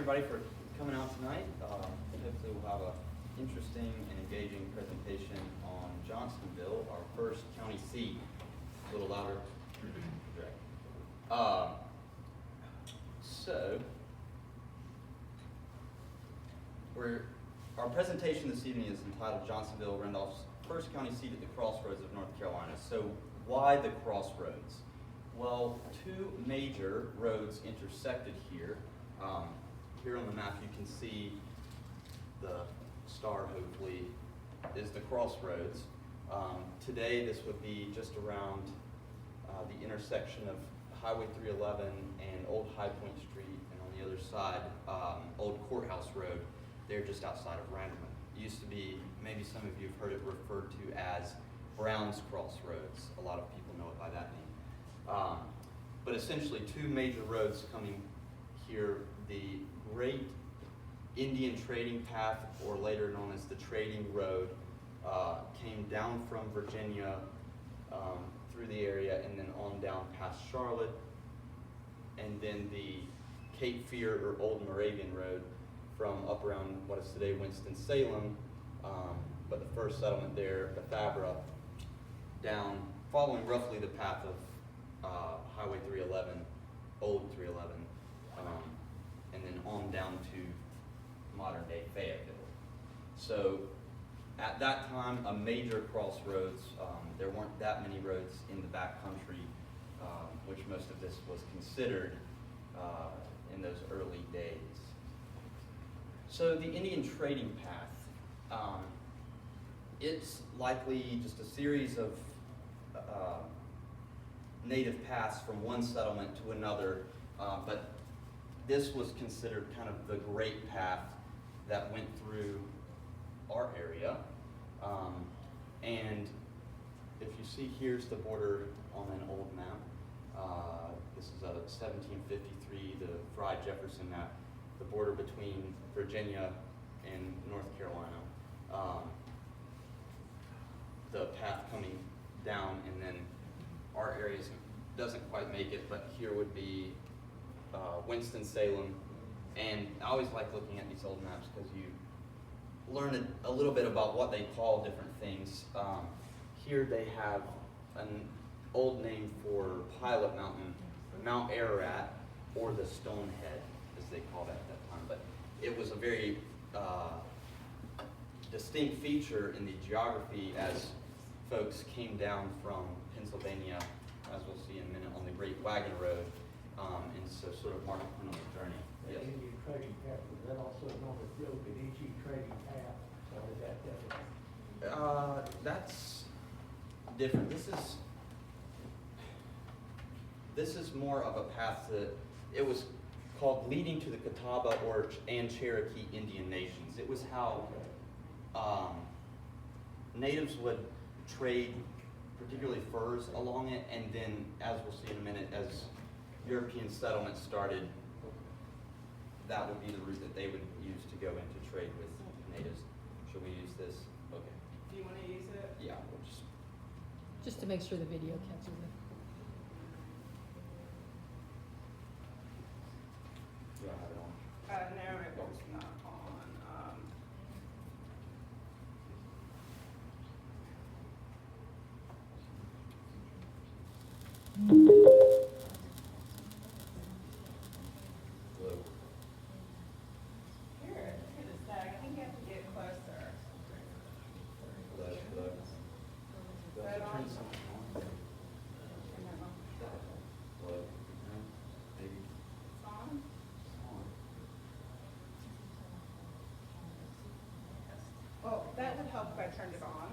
everybody for coming out tonight. Hopefully we'll have an interesting and engaging presentation on Johnstonville, our first county seat. A little louder. Our presentation this evening is entitled Johnstonville, Randolph's first county seat at the crossroads of North Carolina. So why the crossroads? Well, two major roads intersected here. Here on the map you can see the star, hopefully, is the crossroads. Today this would be just around the intersection of Highway 311 and Old High Point Street, and on the other side, Old Courthouse Road. They're just outside of Randolph. It used to be, maybe some of you have heard it referred to as Brown's Crossroads. A lot of people know it by that name. But essentially two major roads coming here, the Great Indian Trading Path, or later known as the Trading Road, came down from Virginia through the area and then on down past Charlotte, and then the Cape Fear or Old Moravian Road from up around what is today Winston-Salem, but the first settlement there, the Fabra, down following roughly the path of Highway 311, Old 311, and then on down to modern day Fayetteville. So at that time, a major crossroads. There weren't that many roads in the back country, which most of this was considered in those early days. So the Indian Trading Path, it's likely just a series of native paths from one settlement to another, but this was considered kind of the great path that went through our area. And if you see, here's the border on an old map. This is a 1753, the Fry Jefferson map, the border between Virginia and North Carolina. The path coming down, and then our area doesn't quite make it, but here would be Winston-Salem. And I always like looking at these old maps because you learn a little bit about what they call different things. Here they have an old name for Pilot Mountain, Mount Ararat, or the Stonehead, as they called it at that time. But it was a very distinct feature in the geography as folks came down from Pennsylvania, as we'll see in a minute, on the Great Wagon Road, and so sort of marked on the journey. The Yes. Indian Trading Path, was that also known as the Okanagan Trading Path, or is that different? That's different. This is more of a path that it was called leading to the Catawba and Cherokee Indian nations. It was how natives would trade, particularly furs, along it, and then, as we'll see in a minute, as European settlements started, that would be the route that they would use to go into trade with natives. Should we use this? Okay. Do you want to use it? Yeah, we'll Just to make sure the video catches it. do I have it on? No, it was not on. Hello. Here, look at this tag. I think you have to get closer. Hello. Hello. Do I have to turn something on? Hello. No? Maybe. It's on? On. Oh, that would help if I turned it on.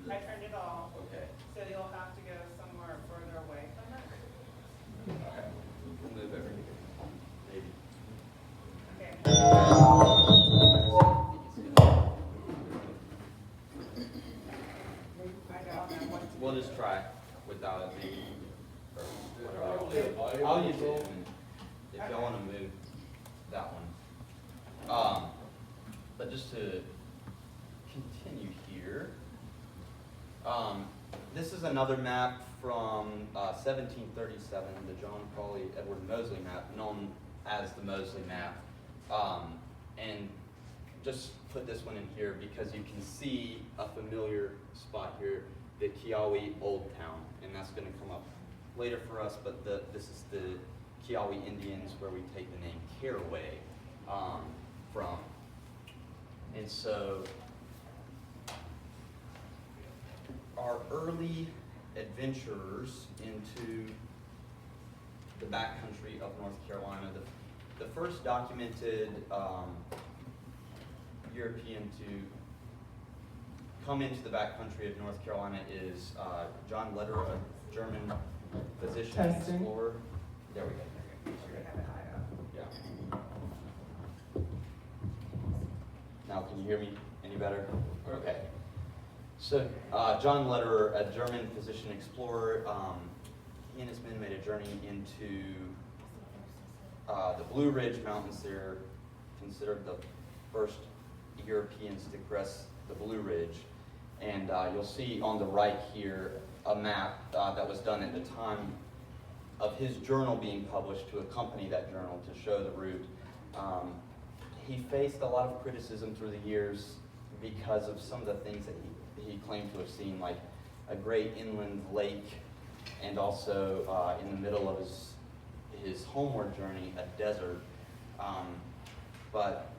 I turned it off, Okay. so you'll have to go somewhere further away from it. Okay. We'll move everything. Maybe. Okay. I don't know what to We'll do. just try without it being, or whatever. I'll use it if y'all want to move that one. But just to continue here. This is another map from 1737, the John Crawley Edward Moseley map, known as the Moseley map. And just put this one in here because you can see a familiar spot here, the Kiawe Old Town, and that's going to come up later for us, but this is the Kiawe Indians where we take the name Caraway from. And so our early adventurers into the backcountry of North Carolina, the first documented European to come into the backcountry of North Carolina is John Lederer, a German physician and Testing. explorer. There we go. Should have it high up. Yeah. Now, can you hear me any better? Okay. So, John Lederer, a German physician explorer, he and his men made a journey into the Blue Ridge Mountains. They're considered the first Europeans to crest the Blue Ridge. And you'll see on the right here a map that was done at the time of his journal being published to accompany that journal to show the route. He faced a lot of criticism through the years because of some of the things that he claimed to have seen, like a great inland lake, and also in the middle of his homeward journey, a desert. But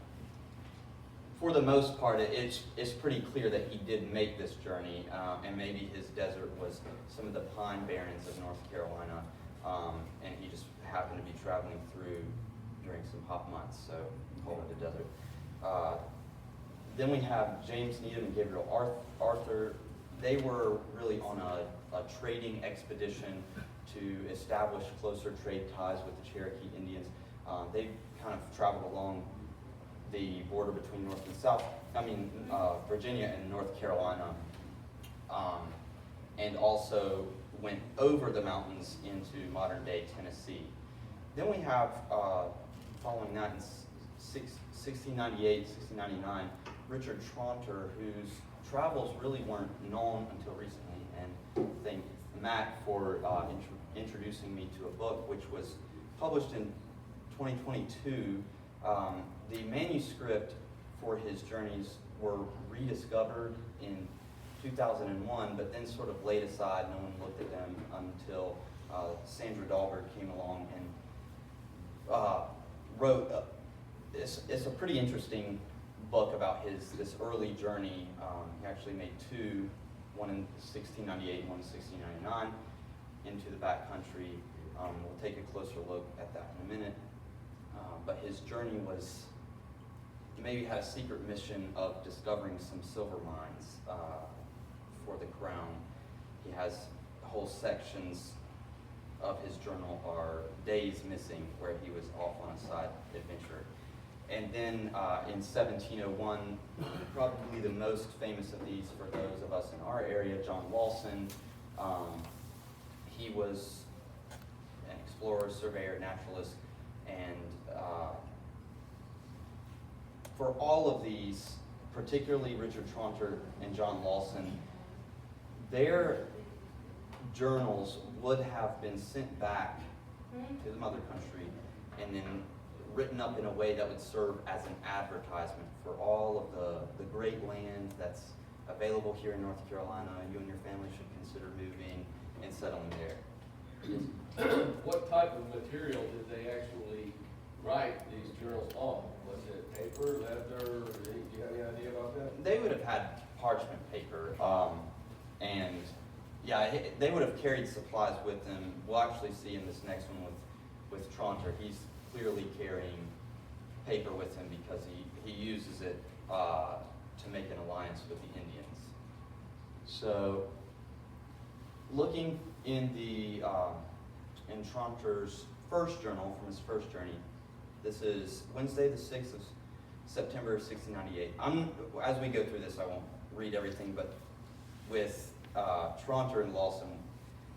for the most part, it's pretty clear that he did make this journey, and maybe his desert was some of the pine barrens of North Carolina, and he just happened to be traveling through during some hot months, so called it a desert. Then we have James Needham and Gabriel Arthur. They were really on a trading expedition to establish closer trade ties with the Cherokee Indians. They kind of traveled along the border between North and South, Virginia and North Carolina, and also went over the mountains into modern day Tennessee. Then we have, following that in 1698, 1699, Richard Traunter, whose travels really weren't known until recently, and thank Matt for introducing me to a book which was published in 2022. The manuscript for his journeys were rediscovered in 2001, but then sort of laid aside. No one looked at them until Sandra Dahlberg came along and wrote. It's a pretty interesting book about this early journey. He actually made two, one in 1698 and one in 1699, into the backcountry. We'll take a closer look at that in a minute. But his journey maybe had a secret mission of discovering some silver mines for the crown. He has whole sections of his journal are days missing, where he was off on a side adventure. And then in 1701, probably the most famous of these for those of us in our area, John Lawson. He was an explorer, surveyor, naturalist, and for all of these, particularly Richard Traunter and John Lawson, their journals would have been sent back to the mother country and then written up in a way that would serve as an advertisement for all of the great land that's available here in North Carolina. You and your family should consider moving and settling there. What type of material did they actually write these journals on? Was it paper, leather? Do you have any idea about that? They would have had parchment paper, and yeah, they would have carried supplies with them. We'll actually see in this next one with Traunter, he's clearly carrying paper with him because he uses it to make an alliance with the Indians. So, looking in in Traunter's first journal from his first journey, this is Wednesday the 6th of September 1698. As we go through this, I won't read everything, but with Traunter and Lawson,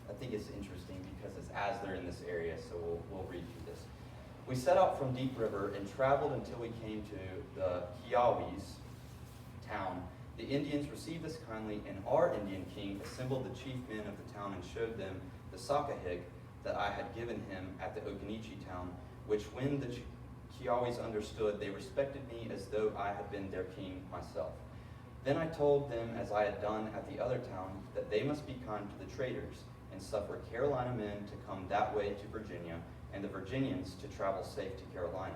I think it's interesting because it's as they're in this area, so we'll read through this. We set out from Deep River and traveled until we came to the Kiawes town The Indians received us kindly, and our Indian king assembled the chief men of the town and showed them the sakahig that I had given him at the Okanichi town, which when the Kiowas understood, they respected me as though I had been their king myself. Then I told them, as I had done at the other town, that they must be kind to the traders, and suffer Carolina men to come that way to Virginia, and the Virginians to travel safe to Carolina,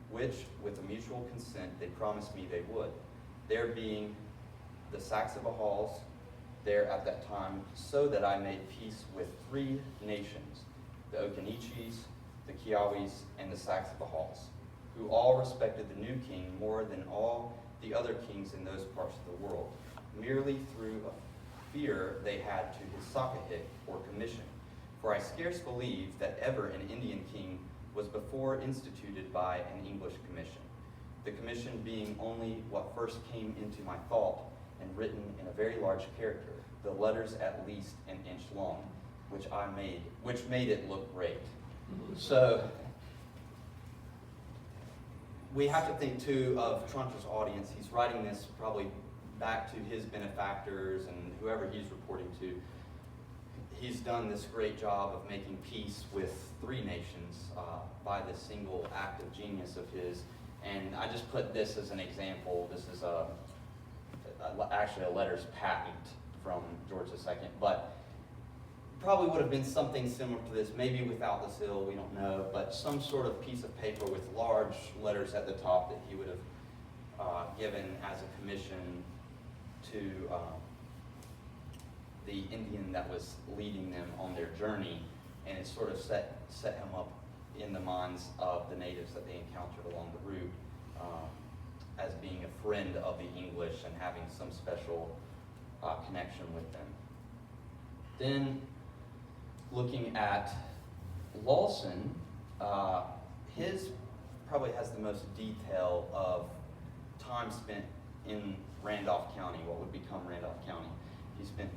which, with a mutual consent, they promised me they would, there being the Saxabahals there at that time, so that I made peace with 3 nations, the Okanichis, the Kiawis, and the Saxabahals, who all respected the new king more than all the other kings in those parts of the world, merely through a fear they had to his sakahig, or commission. For I scarce believe that ever an Indian king was before instituted by an English commission, the commission being only what first came into my thought, and written in a very large character, the letters at least an inch long, which made it look great. So we have to think too of Truncher's audience. He's writing this probably back to his benefactors and whoever he's reporting to. He's done this great job of making peace with 3 nations by this single act of genius of his. And I just put this as an example. This is actually a letters patent from George II, but probably would have been something similar to this, maybe without the seal, we don't know, but some sort of piece of paper with large letters at the top that he would have given as a commission to the Indian that was leading them on their journey, and it sort of set him up in the minds of the natives that they encountered along the route as being a friend of the English and having some special connection with them. Then, looking at Lawson, his probably has the most detail of time spent in Randolph County, what would become Randolph County. He spent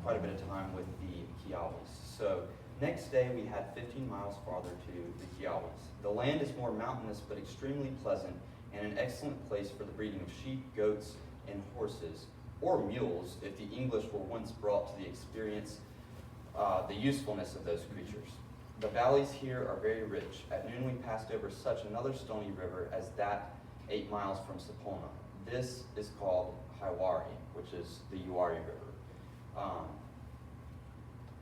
quite a bit of time with the Kiowas. So next day we had 15 miles farther to the Kiowas. The land is more mountainous but extremely pleasant and an excellent place for the breeding of sheep, goats, and horses, or mules if the English were once brought to the experience the usefulness of those creatures. The valleys here are very rich. At noon we passed over such another stony river as that 8 miles from Sapona. This is called Hiwari, which is the Uwari River.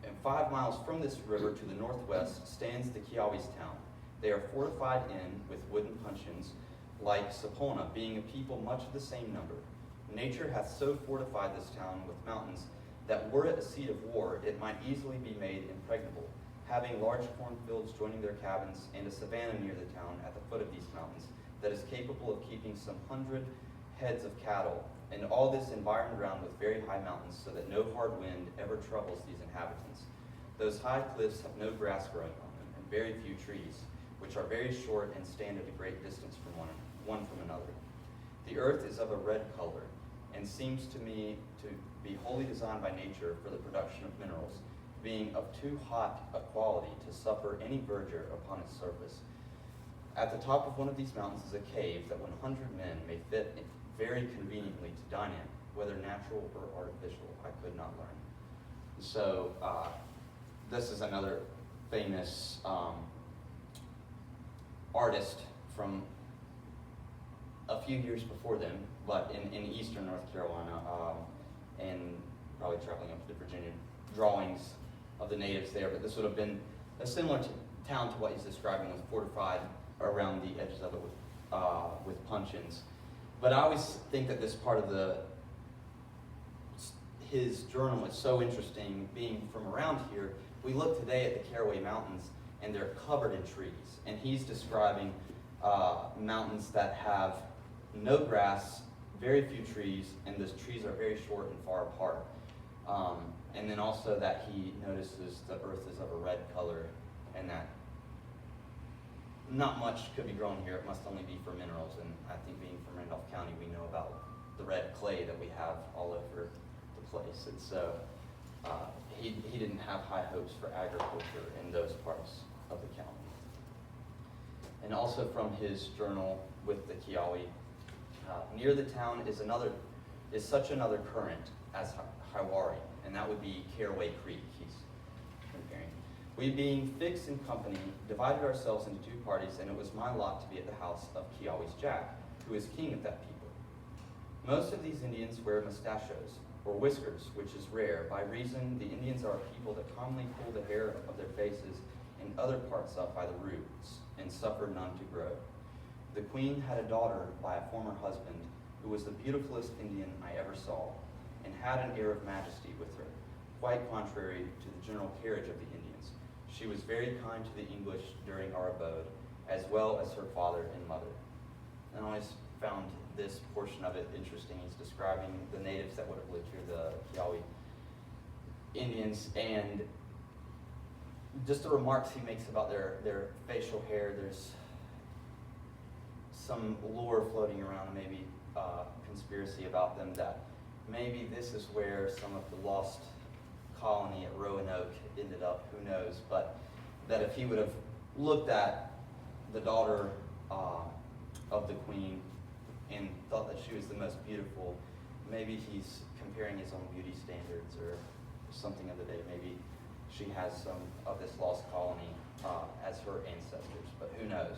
And 5 miles from this river to the northwest stands the Kiawis town. They are fortified in with wooden puncheons, like Sapona, being a people much of the same number. Nature hath so fortified this town with mountains that were it a seat of war, it might easily be made impregnable, having large cornfields joining their cabins, and a savanna near the town at the foot of these mountains, that is capable of keeping some 100 heads of cattle, and all this environed round with very high mountains, so that no hard wind ever troubles these inhabitants. Those high cliffs have no grass growing on them, and very few trees, which are very short and stand at a great distance from one from another. The earth is of a red color, and seems to me to be wholly designed by nature for the production of minerals, being of too hot a quality to suffer any verdure upon its surface. At the top of one of these mountains is a cave that 100 men may fit in very conveniently to dine in, whether natural or artificial, I could not learn. So this is another famous artist from a few years before them, but in eastern North Carolina, and probably traveling up to Virginia, drawings of the natives there. But this would have been a similar town to what he's describing, was fortified around the edges of it with puncheons. But I always think that this part of his journal is so interesting, being from around here. We look today at the Caraway Mountains, and they're covered in trees. And he's describing mountains that have no grass, very few trees, and those trees are very short and far apart. And then also that he notices the earth is of a red color, and that not much could be grown here. It must only be for minerals. And I think being from Randolph County, we know about the red clay that we have all over the place. And so he didn't have high hopes for agriculture in those parts of the county. And also from his journal with the Kiawi, near the town is another is such another current as Hiwari, and that would be Caraway Creek he's comparing. We being fixed in company, divided ourselves into two parties, and it was my lot to be at the house of Kiawe's Jack, who is king of that people. Most of these Indians wear mustachios, or whiskers, which is rare, by reason the Indians are a people that commonly pull the hair of their faces and other parts up by the roots, and suffer none to grow. The queen had a daughter by a former husband, who was the beautifulest Indian I ever saw, and had an air of majesty with her, quite contrary to the general carriage of the Indians. She was very kind to the English during our abode, as well as her father and mother. And I always found this portion of it interesting. He's describing the natives that would have lived here, the Kiawe Indians, and just the remarks he makes about their facial hair. There's some lore floating around, maybe conspiracy about them, that maybe this is where some of the lost colony at Roanoke ended up, who knows, but that if he would have looked at the daughter of the queen and thought that she was the most beautiful, maybe he's comparing his own beauty standards or something of the day. Maybe she has some of this lost colony as her ancestors, but who knows.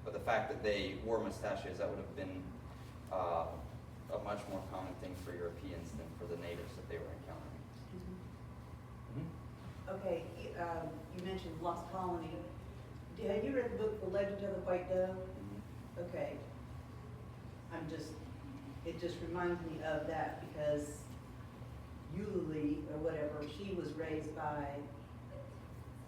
But the fact that they wore mustachios, that would have been a much more common thing for Europeans than for the natives that they were encountering. Okay, you mentioned Lost Colony. Have you read the book, The Legend of the White Dove? Okay. It just reminds me of that because Yulee, or whatever, she was raised by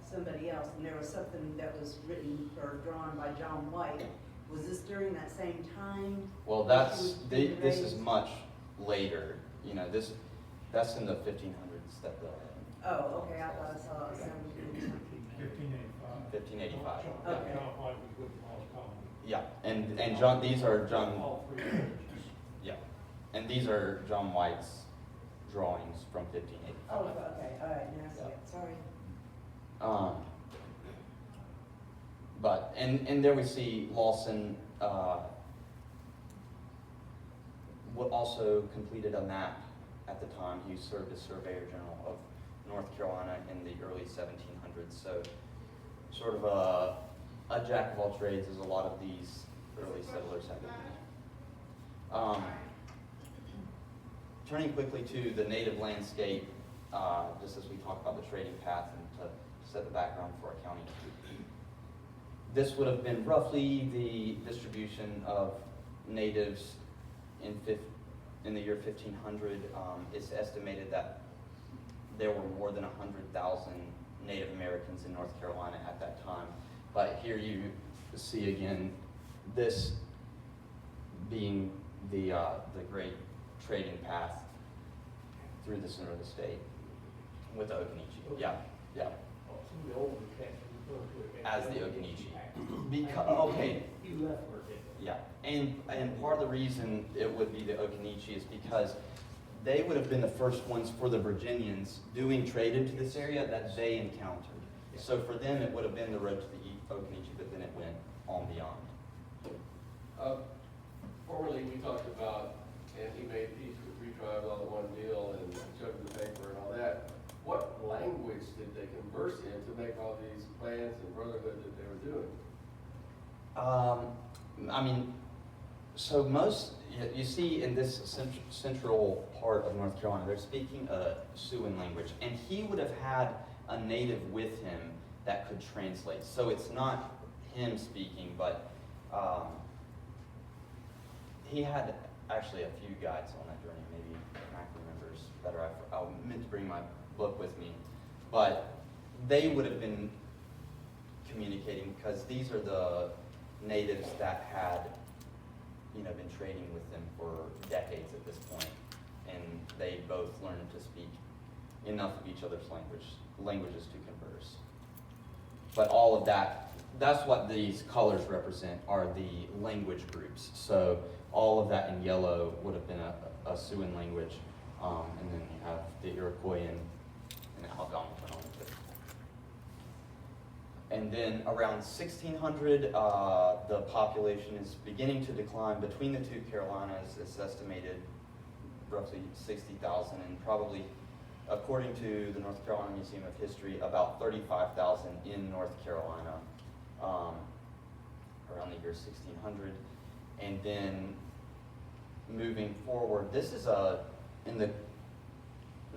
somebody else, and there was something that was written or drawn by John White. Was this during that same time? Well, that she was being this is raised? much later. You know, that's in the 1500s that the Oh, okay, I thought I saw it. 1585. Okay. John White was with the Lost Colony. Yeah, and John, these are John. All three churches. Yeah, and these are John White's drawings from 1585. Oh, okay, all right, now I see it, sorry. But and there we see Lawson also completed a map at the time. He served as Surveyor General of North Carolina in the early 1700s. So sort of a jack of all trades, as a lot of these early settlers had been. Turning quickly to the native landscape, just as we talk about the trading path and to set the background for our county. This would have been roughly the distribution of natives in the year 1500. It's estimated that there were more than 100,000 Native Americans in North Carolina at that time. But here you see again this being the great trading path through the center of the state with the Occaneechi. Yeah, yeah. Some of the older cats refer to it As the Occaneechi. Because, okay, He left where it is. yeah, and part of the reason it would be the Occaneechi is because they would have been the first ones for the Virginians doing trade into this area that they encountered. So for them, it would have been the road to the Occaneechi, but then it went on beyond. Formerly, we talked about, and he made peace with three tribes all in one deal and chugged the paper and all that. What language did they converse in to make all these plans and brotherhood that they were doing? I mean, so you see in this central part of North Carolina, they're speaking a Siouan language, and he would have had a native with him that could translate. So it's not him speaking, but he had actually a few guides on that journey. Maybe Mac remembers better. I meant to bring my book with me, but they would have been communicating because these are the natives that had, been trading with them for decades at this point, and they both learned to speak enough of each other's languages to converse. But all of that's what these colors represent, are the language groups. So all of that in yellow would have been a Siouan language, and then you have the Iroquois and Algonquin. And then around 1600, the population is beginning to decline. Between the two Carolinas, it's estimated roughly 60,000, and probably, according to the North Carolina Museum of History, about 35,000 in North Carolina around the year 1600. And then moving forward, this is in the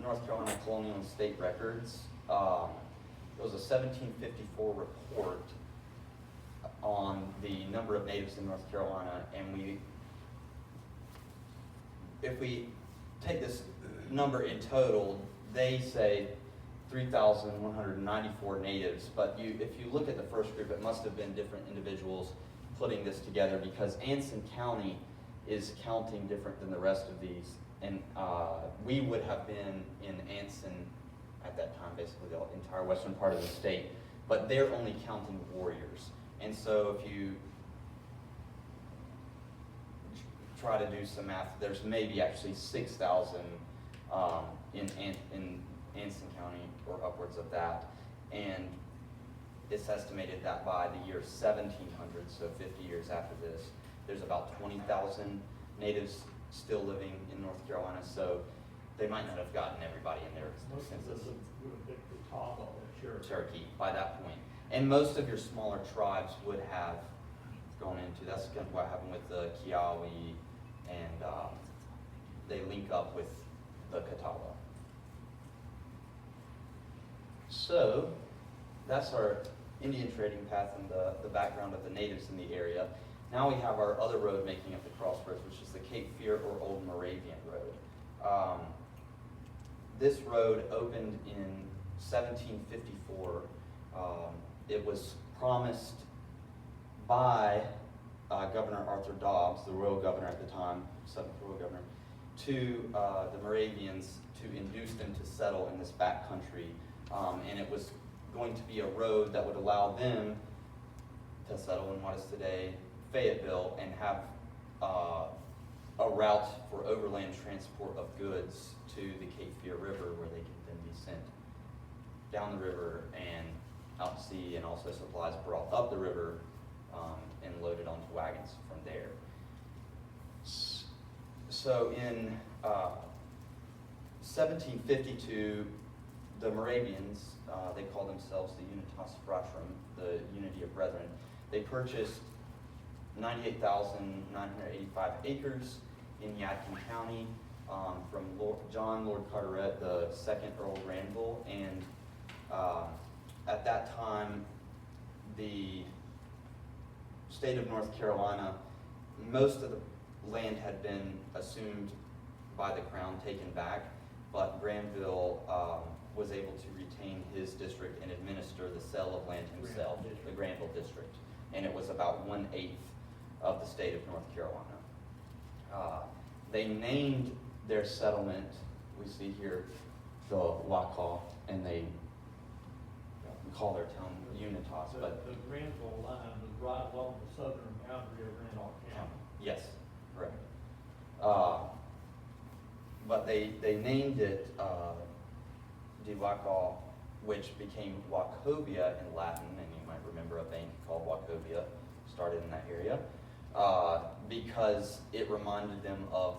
North Carolina colonial and state records. It was a 1754 report on the number of natives in North Carolina, and if we take this number in total, they say 3,194 natives, but if you look at the first group, it must have been different individuals putting this together, because Anson County is counting different than the rest of these, and we would have been in Anson at that time, basically the entire western part of the state, but they're only counting warriors. And so if you try to do some math, there's maybe actually 6,000 in Anson County, or upwards of that, and it's estimated that by the year 1700, so 50 years after this, there's about 20,000 natives still living in North Carolina, so they might not have gotten everybody in their Most of census. them would have picked the top of it, Cherokee by that point. And most of your smaller tribes would have gone into, that's kind of what happened with the Kiawe, and they link up with the Catawba. So that's our Indian trading path and the background of the natives in the area. Now we have our other road making up the crossroads, which is the Cape Fear or Old Moravian Road. This road opened in 1754. It was promised by Governor Arthur Dobbs, the royal governor at the time, 7th royal governor, to the Moravians to induce them to settle in this back country. And it was going to be a road that would allow them to settle in what is today Fayetteville and have a route for overland transport of goods to the Cape Fear River, where they could then be sent down the river and out to sea, and also supplies brought up the river and loaded onto wagons from there. So in 1752, the Moravians, they call themselves the Unitas Fratrum, the Unity of Brethren. They purchased 98,985 acres in Yadkin County from John Lord Carteret, the second Earl of Randolph, and at that time, the state of North Carolina, most of the land had been assumed by the Crown, taken back, but Granville was able to retain his district and administer the sale of land himself, the Granville district, and it was about 1/8 of the state of North Carolina. They named their settlement, we see here, the Wakaw, and they call their town Unitas, but the Granville line was right along the southern boundary of Randolph County. yes, correct. But they named it De Wakaw, which became Wachovia in Latin, and you might remember a bank called Wachovia started in that area, because it reminded them of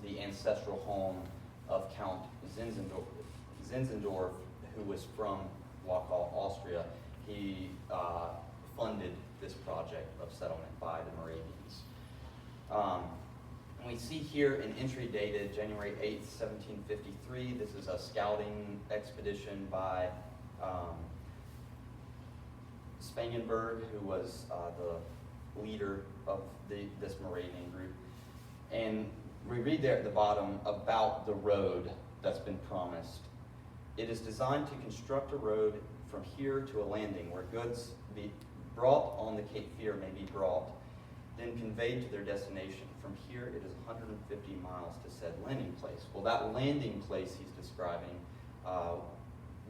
the ancestral home of Count Zinzendorf, who was from Wachau, Austria. He funded this project of settlement by the Moravians. And we see here an entry dated January 8th, 1753. This is a scouting expedition by Spangenberg, who was the leader of this Moravian group. And we read there at the bottom about the road that's been promised. It is designed to construct a road from here to a landing where goods be brought on the Cape Fear may be brought, then conveyed to their destination. From here, it is 150 miles to said landing place. Well, that landing place he's describing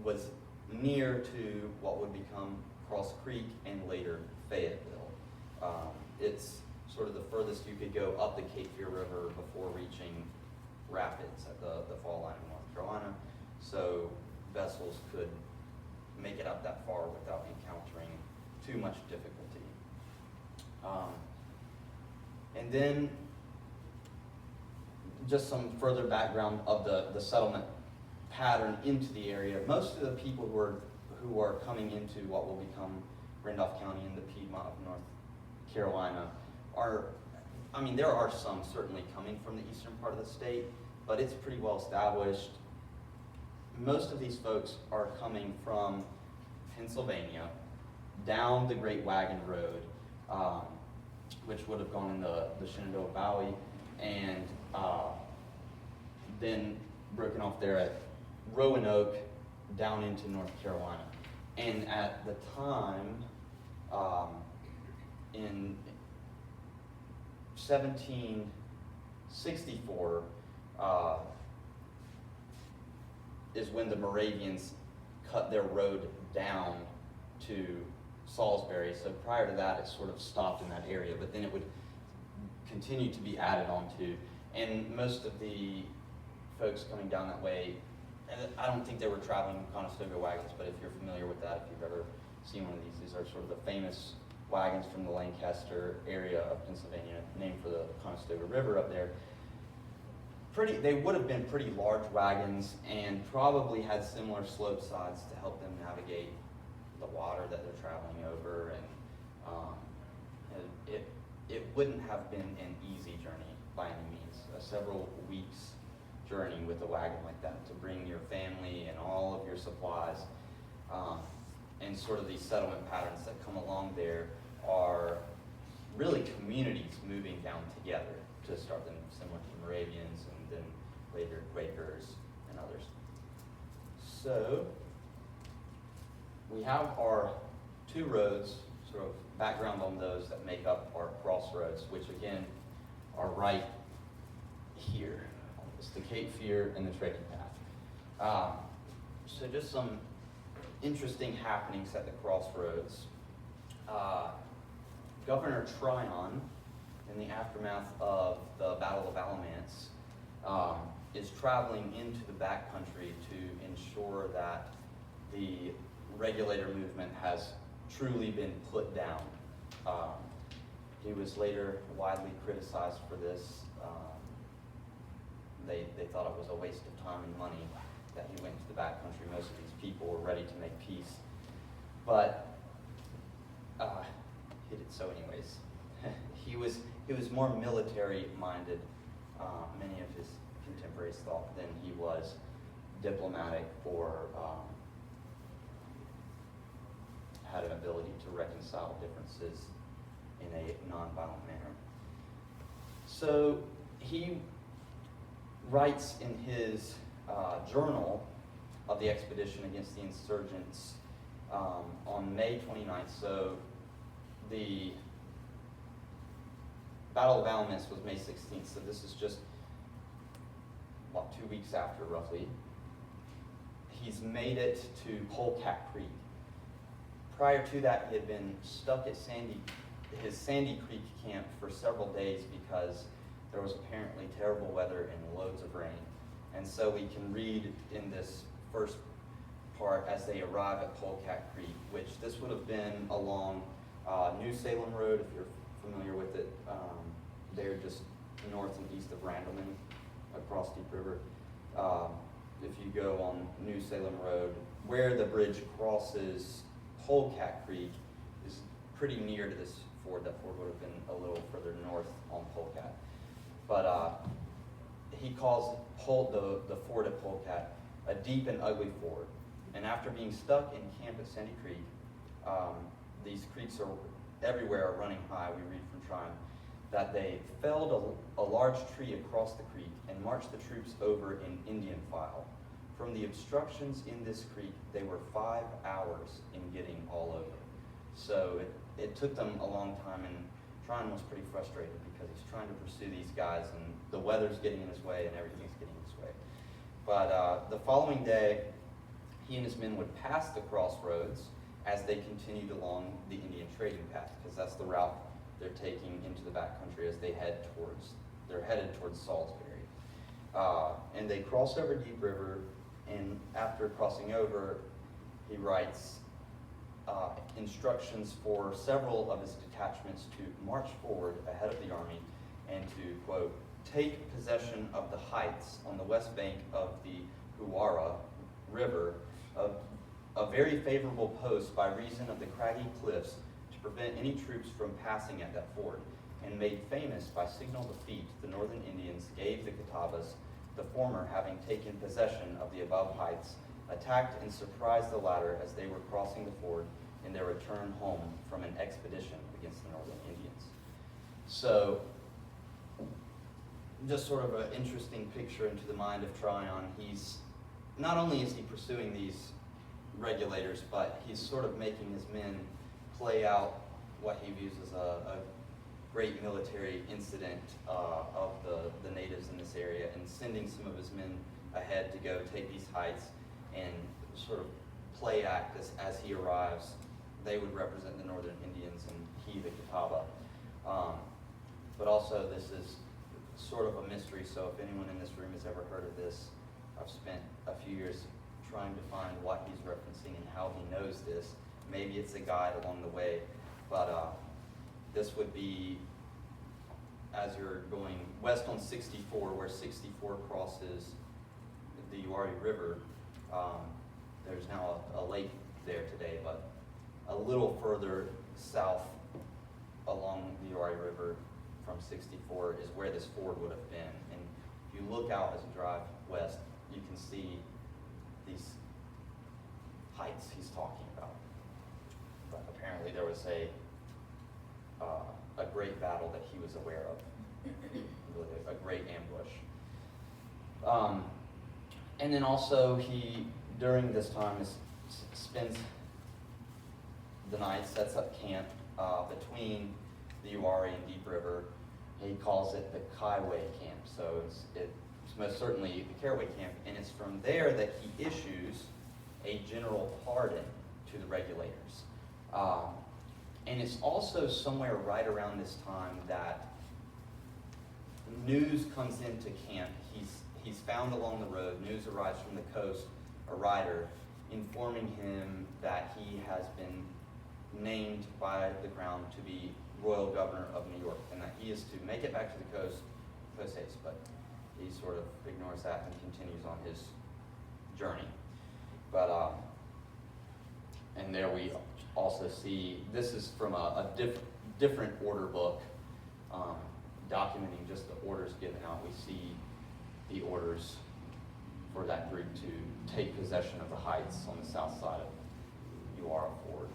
was near to what would become Cross Creek and later Fayetteville. It's sort of the furthest you could go up the Cape Fear River before reaching Rapids at the fall line of North Carolina. So vessels could make it up that far without encountering too much difficulty. And then just some further background of the settlement pattern into the area. Most of the people who are coming into what will become Randolph County in the Piedmont of North Carolina there are some certainly coming from the eastern part of the state, but it's pretty well established. Most of these folks are coming from Pennsylvania, down the Great Wagon Road, which would have gone in the Shenandoah Valley, and then broken off there at Roanoke down into North Carolina. And at the time, in 1764, is when the Moravians cut their road down to Salisbury. So prior to that, it sort of stopped in that area, but then it would continue to be added onto. And most of the folks coming down that way, and I don't think they were traveling Conestoga wagons, but if you're familiar with that, if you've ever seen one of these are sort of the famous wagons from the Lancaster area of Pennsylvania, named for the Conestoga River up there. They would have been pretty large wagons and probably had similar slope sides to help them navigate the water that they're traveling over, and it wouldn't have been an easy journey by any means. Several weeks journey with a wagon like that to bring your family and all of your supplies, and sort of these settlement patterns that come along there are really communities moving down together to start them, similar to Moravians and then later Quakers and others. So we have our two roads, sort of background on those that make up our crossroads, which again are right here. It's the Cape Fear and the Trading Path. So just some interesting happenings at the crossroads. Governor Tryon, in the aftermath of the Battle of Alamance, is traveling into the backcountry to ensure that the regulator movement has truly been put down. He was later widely criticized for this. They thought it was a waste of time and money that he went to the backcountry. Most of these people were ready to make peace, but he did so anyways. He was more military minded, many of his contemporaries thought, than he was diplomatic or had an ability to reconcile differences in a nonviolent manner. So he writes in his journal of the expedition against the insurgents on May 29th. So the Battle of Alamance was May 16th, so this is just, 2 weeks after, roughly. He's made it to Polecat Creek. Prior to that, he had been stuck at his Sandy Creek camp for several days because there was apparently terrible weather and loads of rain. And so we can read in this first part as they arrive at Polecat Creek, which this would have been along New Salem Road, if you're familiar with it. They're just north and east of Randleman, across Deep River. If you go on New Salem Road, where the bridge crosses Polecat Creek is pretty near to this ford. That ford would have been a little further north on Polecat. But he calls the ford at Polecat a deep and ugly ford. And after being stuck in camp at Sandy Creek, these creeks are everywhere are running high. We read from Tryon that they felled a large tree across the creek and marched the troops over in Indian file. From the obstructions in this creek, they were 5 hours in getting all over. So it took them a long time, and Tryon was pretty frustrated because he's trying to pursue these guys, and the weather's getting in his way and everything's getting in his way. But the following day, he and his men would pass the crossroads as they continued along the Indian Trading Path, because that's the route they're taking into the backcountry as they're headed towards Salisbury. And they cross over Deep River, and after crossing over, he writes instructions for several of his detachments to march forward ahead of the army and to, quote, take possession of the heights on the west bank of the Huara River, a very favorable post by reason of the craggy cliffs to prevent any troops from passing at that ford, and made famous by signal defeat, the northern Indians gave the Catawbas, the former having taken possession of the above heights, attacked and surprised the latter as they were crossing the ford in their return home from an expedition against the northern Indians. So, just sort of an interesting picture into the mind of Tryon. He's, not only is he pursuing these regulators, but he's sort of making his men play out what he views as a great military incident of the natives in this area, and sending some of his men ahead to go take these heights and sort of play act as he arrives. They would represent the northern Indians and he the Catawba. But also this is sort of a mystery, so if anyone in this room has ever heard of this, I've spent a few years trying to find what he's referencing and how he knows this. Maybe it's a guide along the way, but this would be as you're going west on 64, where 64 crosses the Uwharrie River. There's now a lake there today, but a little further south along the Uwharrie River from 64 is where this ford would have been. And if you look out as you drive west, you can see these heights he's talking about. But apparently there was a great battle that he was aware of, really a great ambush. And then also he, during this time, spends the night, sets up camp between the Uwharrie and Deep River. He calls it the Kaiway Camp, so it's most certainly the Caraway Camp, and it's from there that he issues a general pardon to the regulators. And it's also somewhere right around this time that news comes into camp. He's found along the road. News arrives from the coast, a rider, informing him that he has been named by the crown to be royal governor of New York, and that he is to make it back to the coast post haste, but he sort of ignores that and continues on his journey. But and there we also see, this is from a different order book, documenting just the orders given out. We see the orders for that group to take possession of the heights on the south side of Uwharrie Ford.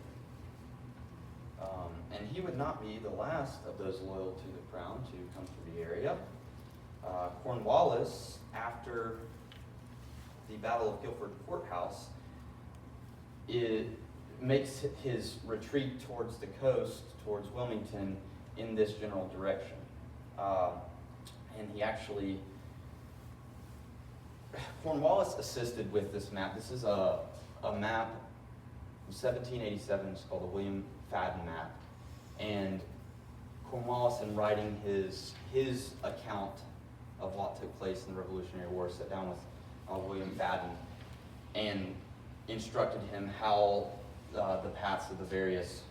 And he would not be the last of those loyal to the crown to come to the area. Cornwallis, after the Battle of Guilford Courthouse, makes his retreat towards the coast, towards Wilmington, in this general direction. And he actually, Cornwallis assisted with this map. This is a map from 1787. It's called the William Fadden map. And Cornwallis, in writing his account of what took place in the Revolutionary War, sat down with William Fadden and instructed him how the paths of the various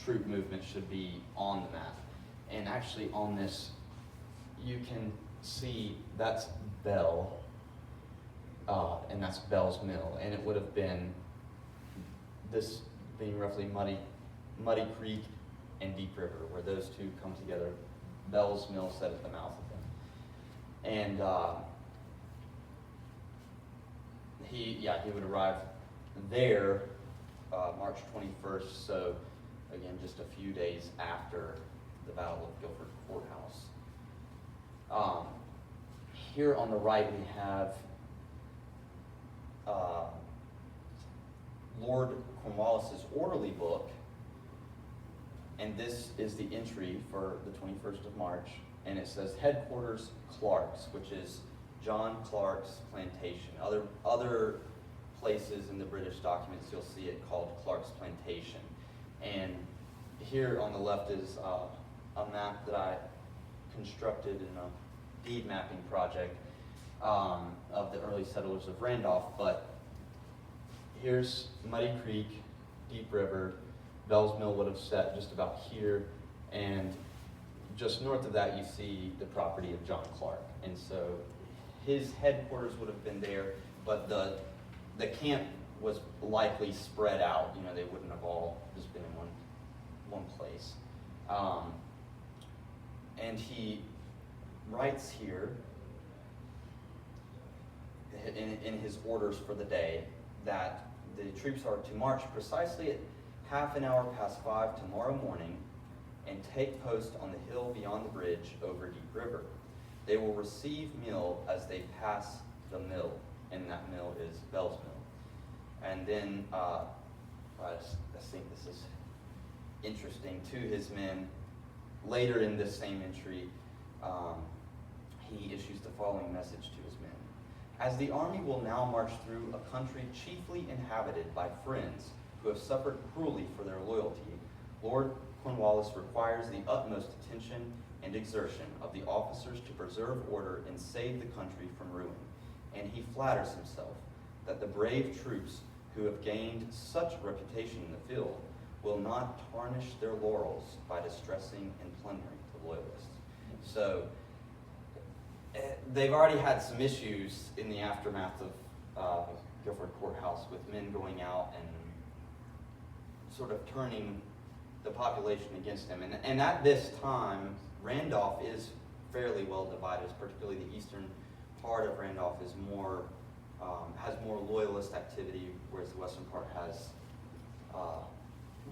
troop movements should be on the map. And actually on this, you can see that's Bell, and that's Bell's Mill. And it would have been, this being roughly Muddy Creek and Deep River, where those two come together. Bell's Mill set at the mouth of them. And he would arrive there March 21st, so again, just a few days after the Battle of Guilford Courthouse. Here on the right we have Lord Cornwallis's orderly book, and this is the entry for the 21st of March, and it says Headquarters Clark's, which is John Clark's plantation. Other places in the British documents you'll see it called Clark's Plantation. And here on the left is a map that I constructed in a deed mapping project of the early settlers of Randolph. But here's Muddy Creek, Deep River. Bell's Mill would have set just about here, and just north of that, you see the property of John Clark. And so his headquarters would have been there, but the camp was likely spread out. You know, they wouldn't have all just been in one place. And he writes here in his orders for the day that the troops are to march precisely at half an hour past 5 tomorrow morning and take post on the hill beyond the bridge over Deep River. They will receive meal as they pass the mill, and that mill is Bell's Mill. And then, I think this is interesting to his men. Later in this same entry, he issues the following message to his men. As the army will now march through a country chiefly inhabited by friends who have suffered cruelly for their loyalty, Lord Cornwallis requires the utmost attention and exertion of the officers to preserve order and save the country from ruin. And he flatters himself that the brave troops who have gained such reputation in the field will not tarnish their laurels by distressing and plundering the loyalists. So they've already had some issues in the aftermath of Guilford Courthouse with men going out and sort of turning the population against them. And at this time, Randolph is fairly well divided, particularly the eastern part of Randolph is more, has more loyalist activity, whereas the western part has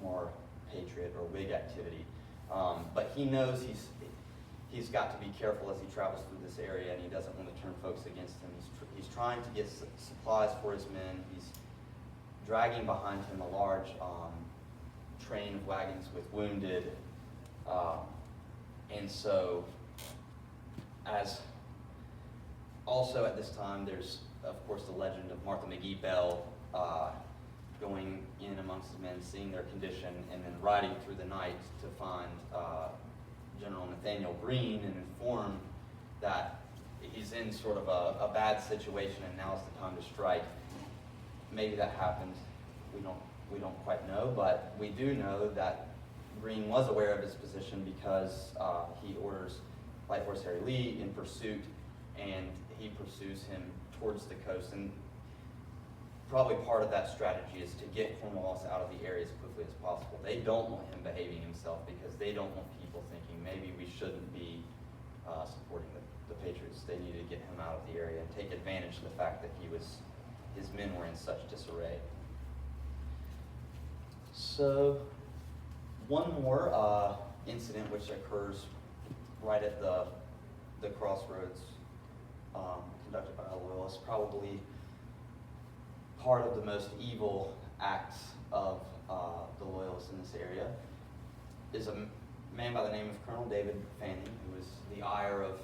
more patriot or Whig activity. But he knows he's got to be careful as he travels through this area, and he doesn't want to turn folks against him. He's trying to get supplies for his men. He's dragging behind him a large train of wagons with wounded. And so, as also at this time, there's, of course, the legend of Martha McGee Bell going in amongst the men, seeing their condition, and then riding through the night to find General Nathaniel Greene and inform that he's in sort of a bad situation and now's the time to strike. Maybe that happened. We don't quite know, but we do know that Greene was aware of his position because he orders Light Horse Harry Lee in pursuit, and he pursues him towards the coast. And probably part of that strategy is to get Cornwallis out of the area as quickly as possible. They don't want him behaving himself because they don't want people thinking maybe we shouldn't be supporting the Patriots. They need to get him out of the area and take advantage of the fact that his men were in such disarray. So, one more incident which occurs right at the crossroads conducted by a loyalist, probably part of the most evil acts of the loyalists in this area, is a man by the name of Colonel David Fanning, who was the ire of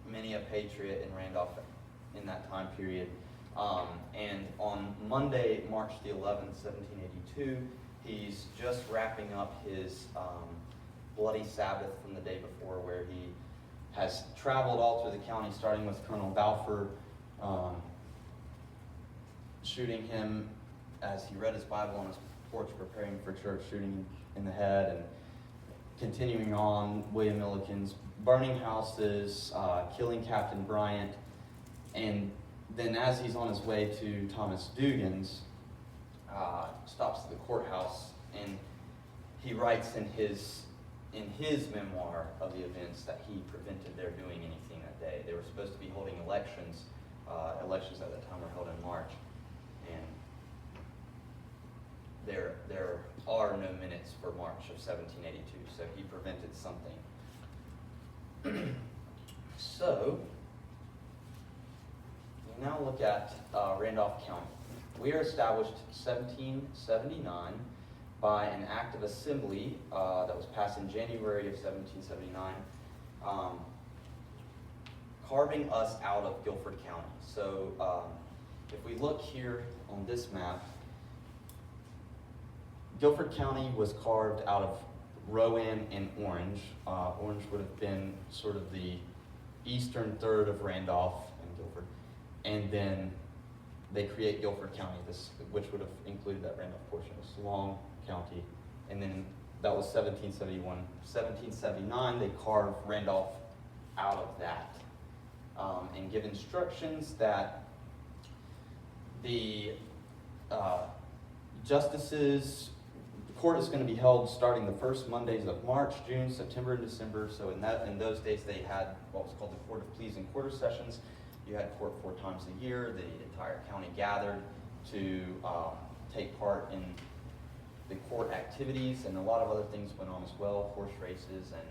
many a patriot in Randolph in that time period. And on Monday, March the 11th, 1782, he's just wrapping up his Bloody Sabbath from the day before, where he has traveled all through the county, starting with Colonel Balfour, shooting him as he read his Bible on his porch, preparing for church, shooting in the head, and continuing on, William Millikins, burning houses, killing Captain Bryant, and then as he's on his way to Thomas Dugan's, stops at the courthouse, and he writes in his memoir of the events that he prevented their doing anything that day. They were supposed to be holding elections. Elections at that time were held in March, and there are no minutes for March of 1782, so he prevented something. So, we now look at Randolph County. We are established 1779 by an act of assembly that was passed in January of 1779, carving us out of Guilford County. So if we look here on this map, Guilford County was carved out of Rowan and Orange. Orange would have been sort of the eastern third of Randolph and Guilford. And then they create Guilford County, which would have included that Randolph portion. It's a long county. And then that was 1771. 1779, they carved Randolph out of that, and give instructions that the justices, the court is going to be held starting the first Mondays of March, June, September, and December. So in those days they had what was called the Court of Pleas and Quarter Sessions. You had court 4 times a year. The entire county gathered to take part in the court activities, and a lot of other things went on as well, horse races and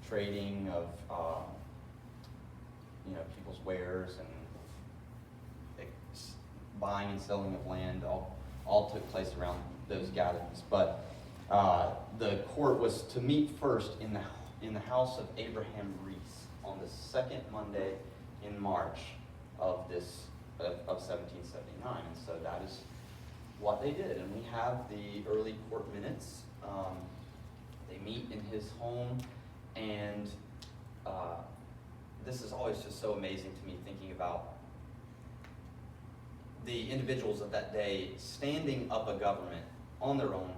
trading of people's wares and buying and selling of land, all took place around those gatherings. But the court was to meet first in the house of Abraham Reese on the second Monday in March of 1779, and so that is what they did. And we have the early court minutes. They meet in his home, and this is always just so amazing to me, thinking about the individuals of that day standing up a government on their own.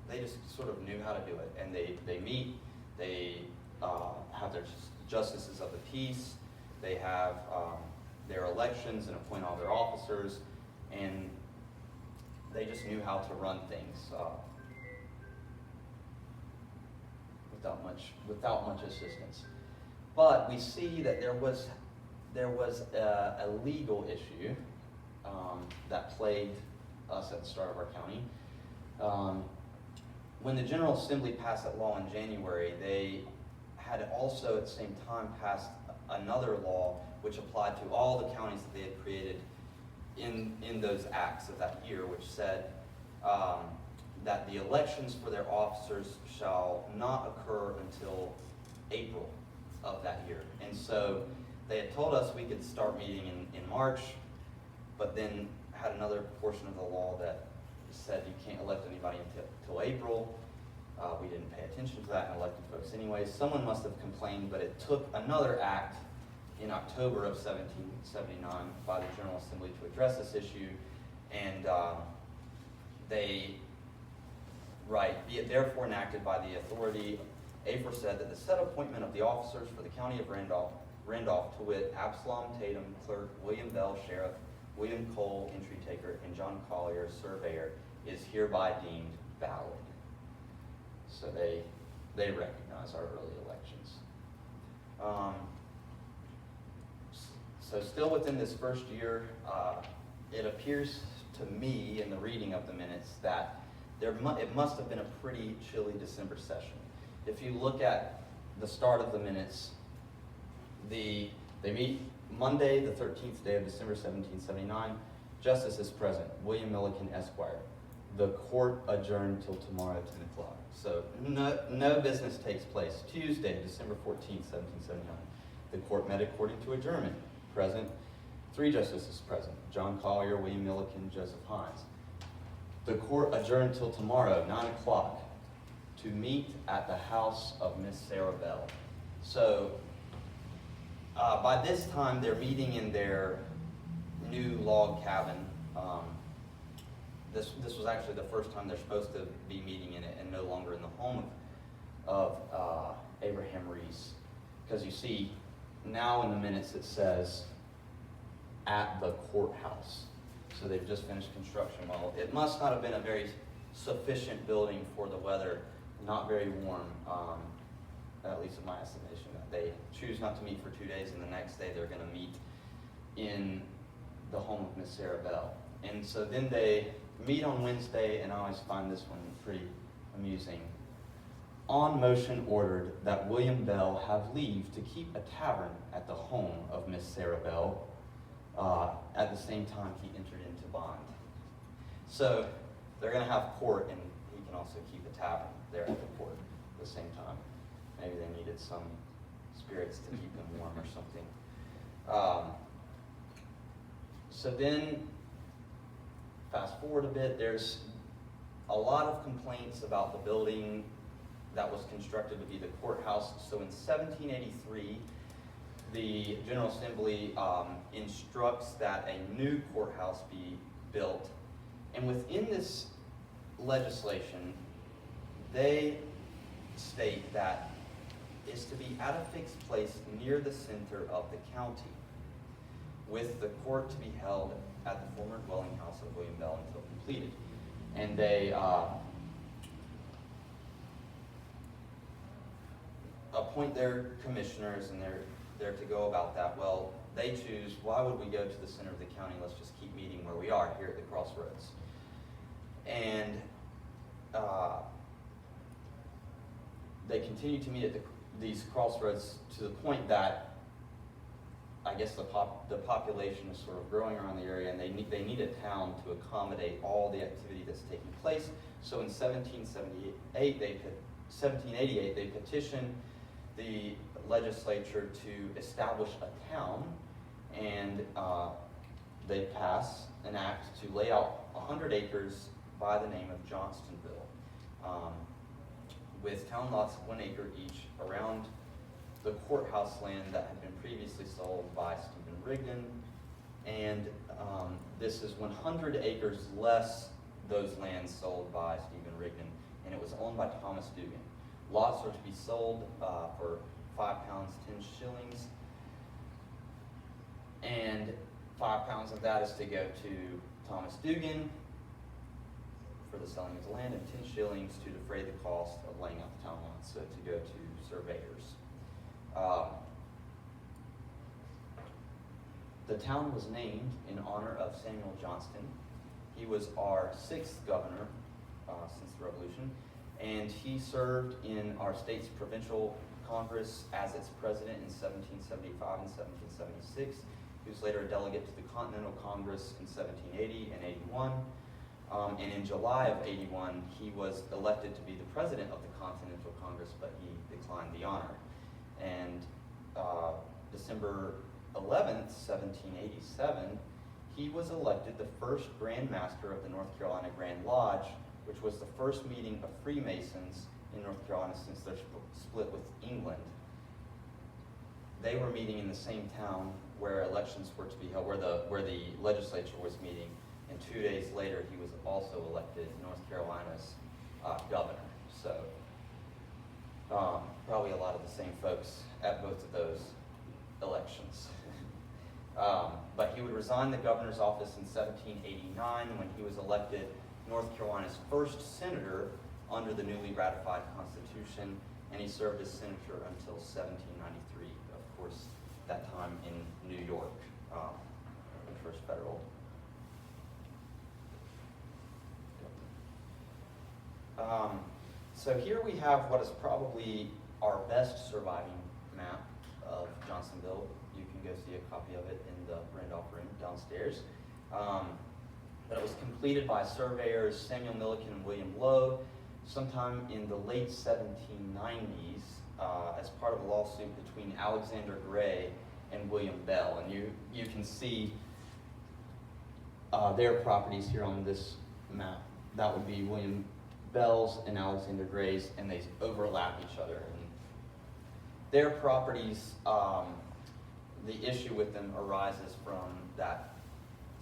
They just sort of knew how to do it, and they meet, they have their justices of the peace, they have their elections and appoint all their officers, and they just knew how to run things without much assistance. But we see that there was a legal issue that plagued us at the start of our county. When the General Assembly passed that law in January, they had also at the same time passed another law which applied to all the counties that they had created in those acts of that year, which said that the elections for their officers shall not occur until April of that year. And so they had told us we could start meeting in March, but then had another portion of the law that said you can't elect anybody until April. We didn't pay attention to that and elected folks anyway. Someone must have complained, but it took another act in October of 1779 by the General Assembly to address this issue, and they write, "Be it therefore enacted by the authority aforesaid that the said appointment of the officers for the county of Randolph, to wit, Absalom Tatum, clerk, William Bell, sheriff, William Cole, entry taker, and John Collier, surveyor, is hereby deemed valid." So they recognize our early elections. So still within this first year, it appears to me in the reading of the minutes that it must have been a pretty chilly December session. If you look at the start of the minutes, they meet Monday, the 13th day of December 1779. Justice is present, William Milliken, Esquire. The court adjourned till tomorrow, 10 o'clock. So no business takes place. Tuesday, December 14th, 1779. The court met according to adjournment. Present, 3 justices present, John Collier, William Milliken, Joseph Hines. The court adjourned till tomorrow, 9 o'clock, to meet at the house of Miss Sarah Bell. So by this time, they're meeting in their new log cabin. This was actually the first time they're supposed to be meeting in it, and no longer in the home of Abraham Reese. Because you see, now in the minutes it says at the courthouse. So they've just finished construction. Well, it must not have been a very sufficient building for the weather, not very warm, at least in my estimation. They choose not to meet for 2 days, and the next day they're going to meet in the home of Miss Sarah Bell. And so then they meet on Wednesday, and I always find this one pretty amusing. On motion ordered that William Bell have leave to keep a tavern at the home of Miss Sarah Bell. At the same time, he entered into bond. So they're going to have court, and he can also keep a tavern there at the court at the same time. Maybe they needed some spirits to keep them warm or something. So then, fast forward a bit, there's a lot of complaints about the building that was constructed to be the courthouse. So in 1783, the General Assembly instructs that a new courthouse be built. And within this legislation, they state that is to be at a fixed place near the center of the county, with the court to be held at the former dwelling house of William Bell until completed. And they appoint their commissioners, and they're to go about that. Well, they choose, why would we go to the center of the county? Let's just keep meeting where we are, here at the crossroads. And they continue to meet at these crossroads to the point that I guess the population is sort of growing around the area, and they need a town to accommodate all the activity that's taking place. So in 1788, they petitioned the legislature to establish a town, and they pass an act to lay out 100 acres by the name of Johnstonville, with town lots of 1 acre each around the courthouse land that had been previously sold by Stephen Rigdon. And this is 100 acres less those lands sold by Stephen Rigdon, and it was owned by Thomas Dugan. Lots are to be sold for £5, 10 shillings, and £5 of that is to go to Thomas Dugan for the selling of the land, and 10 shillings to defray the cost of laying out the town lots, so to go to surveyors. The town was named in honor of Samuel Johnston. He was our 6th governor since the Revolution, and he served in our state's provincial Congress as its president in 1775 and 1776. He was later a delegate to the Continental Congress in 1780 and 81. And in July of 81, he was elected to be the president of the Continental Congress, but he declined the honor. And December 11th, 1787, he was elected the first Grand Master of the North Carolina Grand Lodge, which was the first meeting of Freemasons in North Carolina since their split with England. They were meeting in the same town where elections were to be held, where the legislature was meeting, and 2 days later he was also elected North Carolina's governor. So probably a lot of the same folks at both of those elections. But he would resign the governor's office in 1789 when he was elected North Carolina's first senator under the newly ratified Constitution, and he served as senator until 1793. Of course, that time in New York, the first federal. So here we have what is probably our best surviving map of Johnstonville. You can go see a copy of it in the Randolph room downstairs. But it was completed by surveyors Samuel Milliken and William Lowe sometime in the late 1790s as part of a lawsuit between Alexander Gray and William Bell. And you can see their properties here on this map. That would be William Bell's and Alexander Gray's, and they overlap each other. And their properties, the issue with them arises from that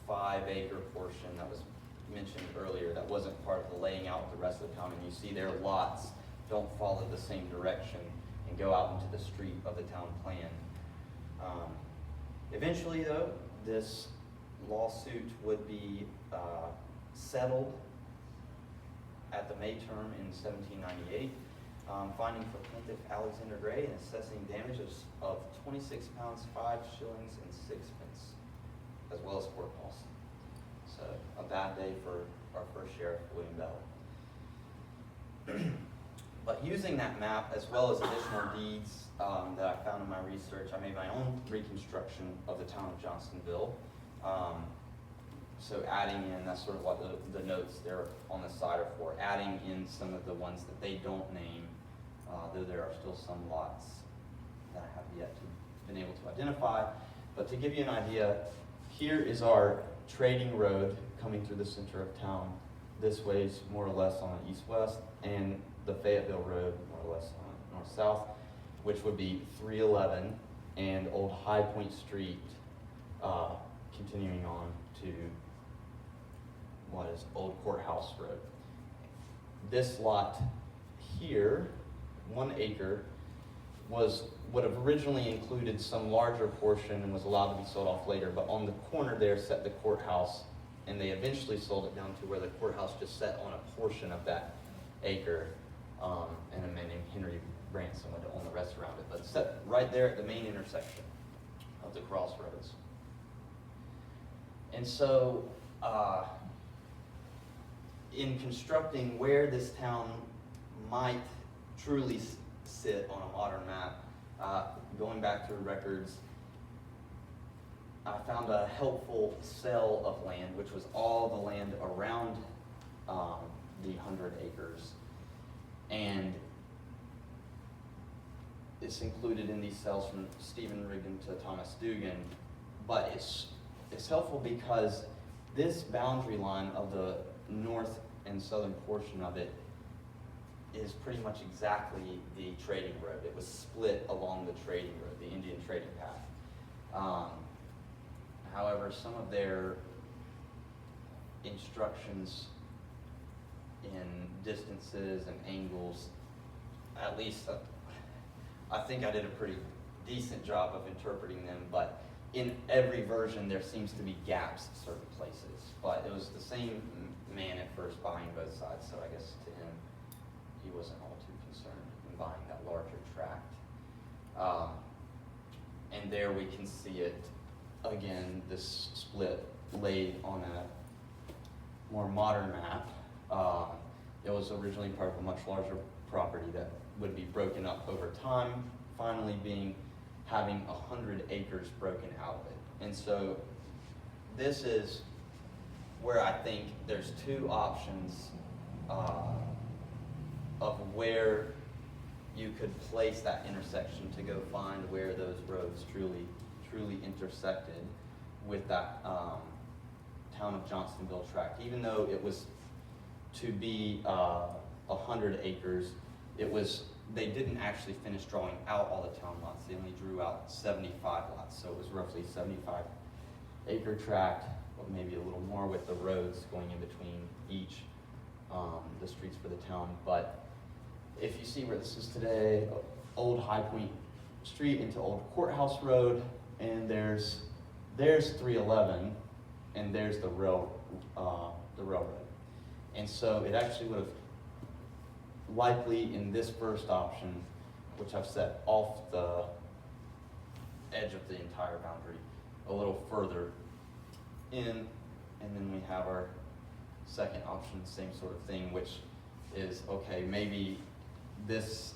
5-acre portion that was mentioned earlier that wasn't part of the laying out of the rest of the town. And you see their lots don't follow the same direction and go out into the street of the town plan. Eventually, though, this lawsuit would be settled at the May term in 1798, finding for plaintiff Alexander Gray and assessing damages of £26, 5 shillings and 6 pence, as well as court costs. So a bad day for our first sheriff, William Bell. But using that map, as well as additional deeds that I found in my research, I made my own reconstruction of the town of Johnstonville. So adding in, that's sort of what the notes there on the side are for, adding in some of the ones that they don't name, though there are still some lots that I have yet to been able to identify. But to give you an idea, here is our trading road coming through the center of town. This way is more or less on the east-west, and the Fayetteville Road more or less on north-south, which would be 311 and Old High Point Street, continuing on to what is Old Courthouse Road. This lot here 1 acre would have originally included some larger portion and was allowed to be sold off later, but on the corner there sat the courthouse, and they eventually sold it down to where the courthouse just sat on a portion of that acre, and a man named Henry Branson would own the rest around it, but set right there at the main intersection of the crossroads. And so, in constructing where this town might truly sit on a modern map, going back through records, I found a helpful sale of land, which was all the land around the 100 acres. And it's included in these sales from Stephen Riggin to Thomas Dugan. But it's helpful because this boundary line of the north and southern portion of it is pretty much exactly the trading road. It was split along the trading road, the Indian trading path. However, some of their instructions in distances and angles, at least I think I did a pretty decent job of interpreting them, but in every version there seems to be gaps at certain places. But it was the same man at first buying both sides, so I guess to him, he wasn't all too concerned in buying that larger tract. And there we can see it again, this split laid on a more modern map. It was originally part of a much larger property that would be broken up over time, finally having 100 acres broken out of it. And so this is where I think there's two options of where you could place that intersection to go find where those roads truly intersected with that town of Johnstonville tract. Even though it was to be 100 acres, they didn't actually finish drawing out all the town lots. They only drew out 75 lots, so it was roughly 75 acre tract, or maybe a little more with the roads going in between each, the streets for the town. But if you see where this is today, Old High Point Street into Old Courthouse Road, and there's 311, and there's the railroad. And so it actually would have likely in this first option, which I've set off the edge of the entire boundary a little further in, and then we have our second option, same sort of thing, which is, okay, maybe this,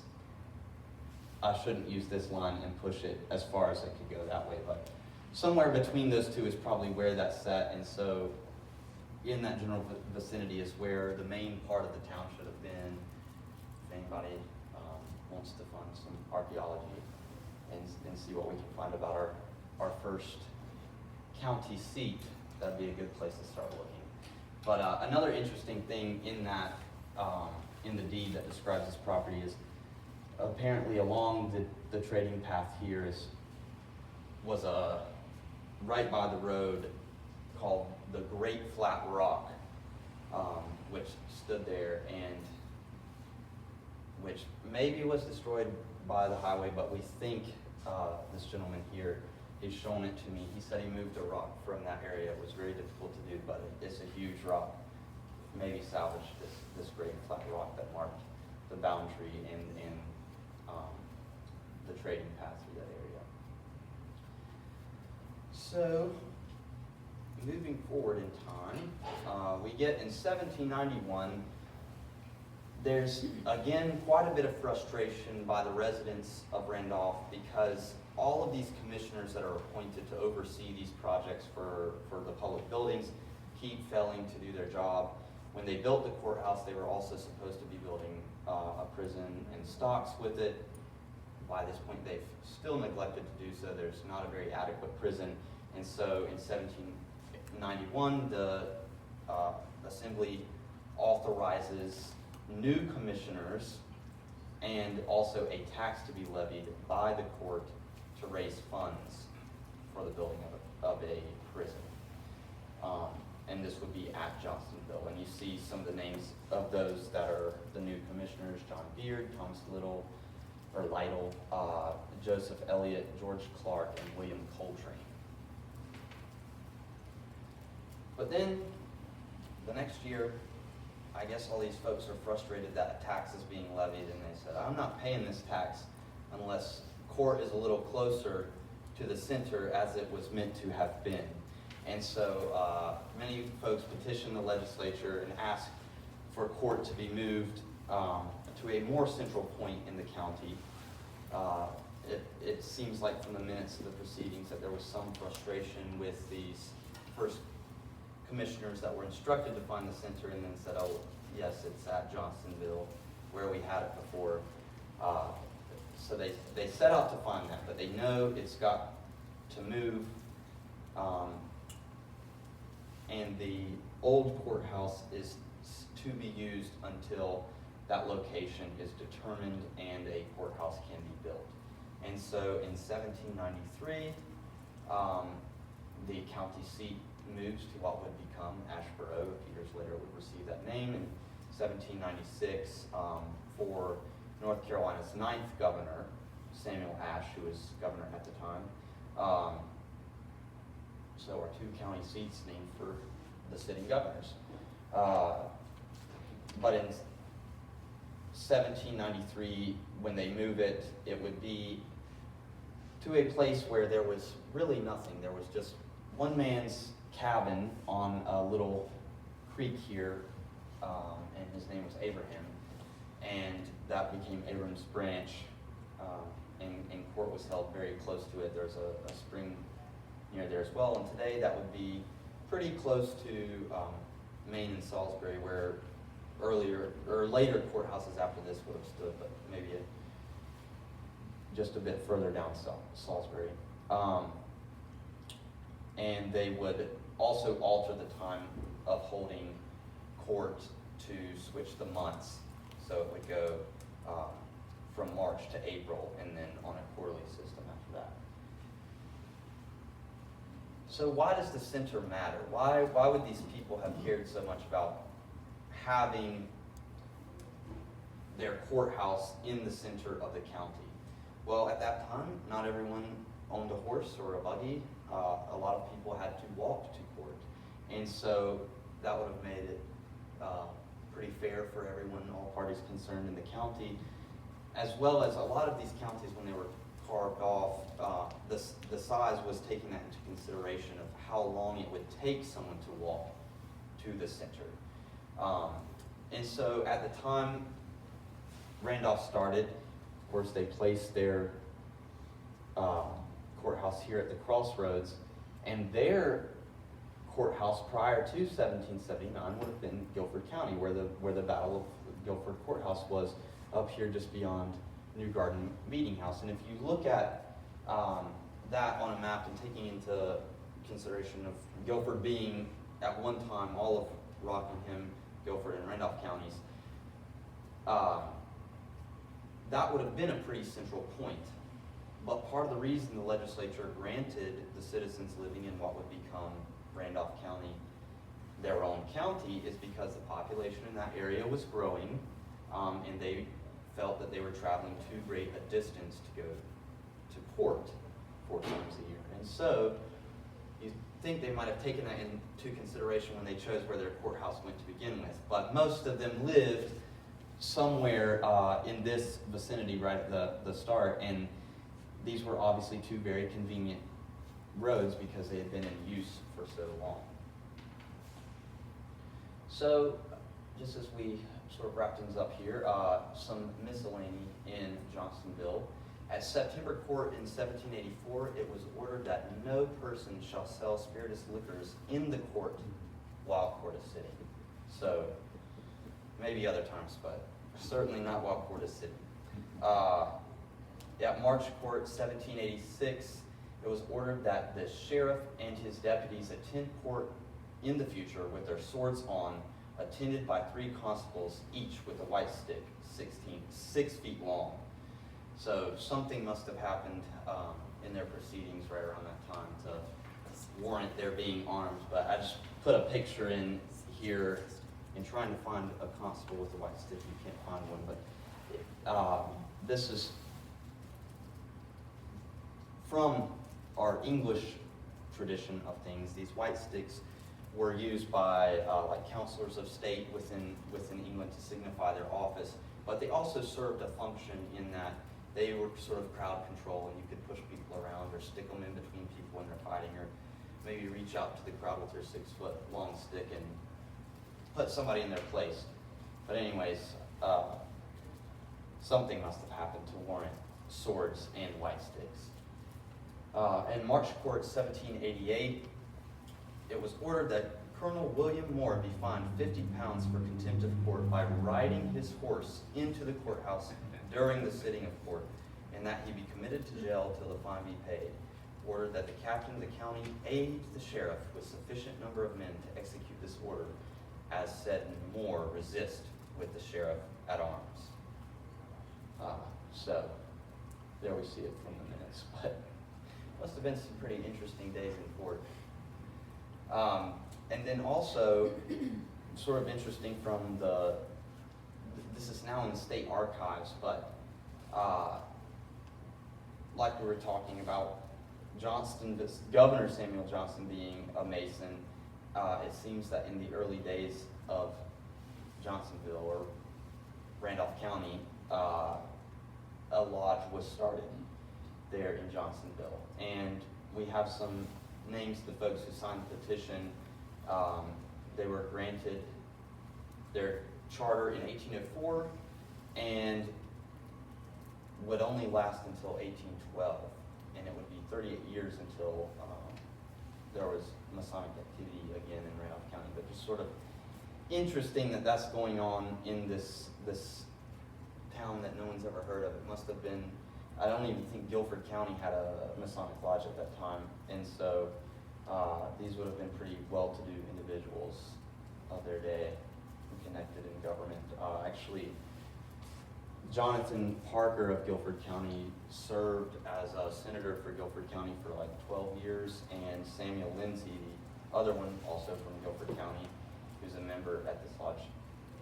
I shouldn't use this line and push it as far as it could go that way, but somewhere between those two is probably where that's set. And so in that general vicinity is where the main part of the town should have been. If anybody wants to fund some archaeology and see what we can find about our first county seat, that'd be a good place to start looking. But another interesting thing in that, in the deed that describes this property is apparently along the trading path here was right by the road called the Great Flat Rock, which stood there and which maybe was destroyed by the highway, but we think this gentleman here, he's shown it to me. He said he moved a rock from that area. It was very difficult to do, but it's a huge rock. Maybe salvage this great flat rock that marked the boundary and the trading path through that area. So, moving forward in time, we get in 1791, there's again quite a bit of frustration by the residents of Randolph because all of these commissioners that are appointed to oversee these projects for the public buildings keep failing to do their job. When they built the courthouse, they were also supposed to be building a prison and stocks with it. By this point, they've still neglected to do so. There's not a very adequate prison. And so in 1791, the Assembly authorizes new commissioners and also a tax to be levied by the court to raise funds for the building of a prison. And this would be at Johnstonville. And you see some of the names of those that are the new commissioners: John Beard, Thomas Little, or Lytle, Joseph Elliott, George Clark, and William Coltrane. But then, the next year, I guess all these folks are frustrated that a tax is being levied, and they said, I'm not paying this tax unless court is a little closer to the center as it was meant to have been. And so many folks petitioned the legislature and asked for court to be moved to a more central point in the county. It seems like from the minutes of the proceedings that there was some frustration with these first commissioners that were instructed to find the center and then said, oh, yes, it's at Johnstonville where we had it before. So they set out to find that, but they know it's got to move. And the old courthouse is to be used until that location is determined and a courthouse can be built. And so in 1793, the county seat moves to what would become Asheboro. A few years later, it would receive that name. In 1796, for North Carolina's 9th governor, Samuel Ashe, who was governor at the time. So our 2 county seats named for the sitting governors. But in 1793, when they move it, it would be to a place where there was really nothing. There was just one man's cabin on a little creek here, and his name was Abraham, and that became Abraham's branch, and court was held very close to it. There's a spring near there as well, and today that would be pretty close to Maine and Salisbury, where earlier or later courthouses after this would have stood, but maybe just a bit further down Salisbury. And they would also alter the time of holding court to switch the months, so it would go from March to April, and then on a quarterly system after that. So why does the center matter? Why would these people have cared so much about having their courthouse in the center of the county? Well, at that time, not everyone owned a horse or a buggy. A lot of people had to walk to court. And so that would have made it pretty fair for everyone, all parties concerned in the county, as well as a lot of these counties, when they were carved off, the size was taking that into consideration of how long it would take someone to walk to the center. And so at the time Randolph started, of course, they placed their courthouse here at the crossroads, and their courthouse prior to 1779 would have been Guilford County, where the Battle of Guilford Courthouse was, up here just beyond New Garden Meeting House. And if you look at that on a map and taking into consideration of Guilford being at one time all of Rockingham, Guilford, and Randolph counties, that would have been a pretty central point. But part of the reason the legislature granted the citizens living in what would become Randolph County their own county is because the population in that area was growing, and they felt that they were traveling too great a distance to go to court 4 times a year. And so you think they might have taken that into consideration when they chose where their courthouse went to begin with. But most of them lived somewhere in this vicinity right at the start, and these were obviously 2 very convenient roads because they had been in use for so long. So, just as we sort of wrap things up here, some miscellany in Johnstonville. At September Court in 1784, it was ordered that no person shall sell spirituous liquors in the court while court is sitting. So, maybe other times, but certainly not while court is sitting. At March Court, 1786, it was ordered that the sheriff and his deputies attend court in the future with their swords on, attended by 3 constables, each with a white stick, 6 feet long. So something must have happened in their proceedings right around that time to warrant their being armed. But I just put a picture in here and trying to find a constable with a white stick. You can't find one, but this is from our English tradition of things, these white sticks were used by like counselors of state within England to signify their office, but they also served a function in that they were sort of crowd control, and you could push people around or stick them in between people when they're fighting, or maybe reach out to the crowd with your 6-foot long stick and put somebody in their place. But anyways, something must have happened to warrant swords and white sticks. In March Court 1788, it was ordered that Colonel William Moore be fined 50 pounds for contempt of court by riding his horse into the courthouse during the sitting of court, and that he be committed to jail till the fine be paid. Ordered that the captain of the county aid the sheriff with sufficient number of men to execute this order, as said Moore resist with the sheriff at arms. So, there we see it from the minutes, but must have been some pretty interesting days in court. And then also, sort of interesting from this is now in the state archives, but like we were talking about, Governor Samuel Johnston being a Mason, it seems that in the early days of Johnstonville or Randolph County, a lodge was started there in Johnstonville. And we have some names of the folks who signed the petition. They were granted their charter in 1804 and would only last until 1812. And it would be 38 years until there was Masonic activity again in Randolph County. But just sort of interesting that that's going on in this town that no one's ever heard of. It must have been, I don't even think Guilford County had a Masonic lodge at that time. And so these would have been pretty well-to-do individuals of their day, connected in government. Actually, Jonathan Parker of Guilford County served as a senator for Guilford County for like 12 years, and Samuel Lindsay, the other one also from Guilford County, who's a member at this lodge,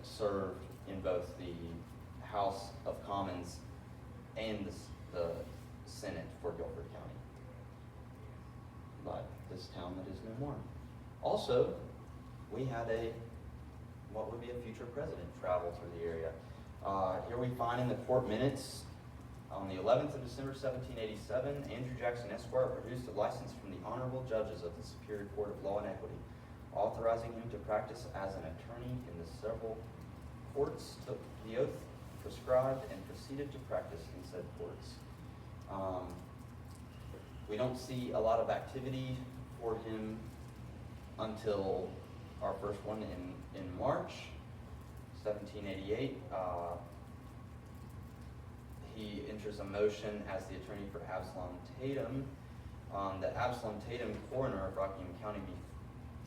served in both the House of Commons and the Senate for Guilford County. But this town that is no more. Also, we had what would be a future president travel through the area. Here we find in the court minutes, on the 11th of December 1787, Andrew Jackson Esquire produced a license from the honorable judges of the Superior Court of Law and Equity, authorizing him to practice as an attorney in the several courts, took the oath prescribed, and proceeded to practice in said courts. We don't see a lot of activity for him until our first one in March 1788. He enters a motion as the attorney for Absalom Tatum, that Absalom Tatum, coroner of Rockingham County, be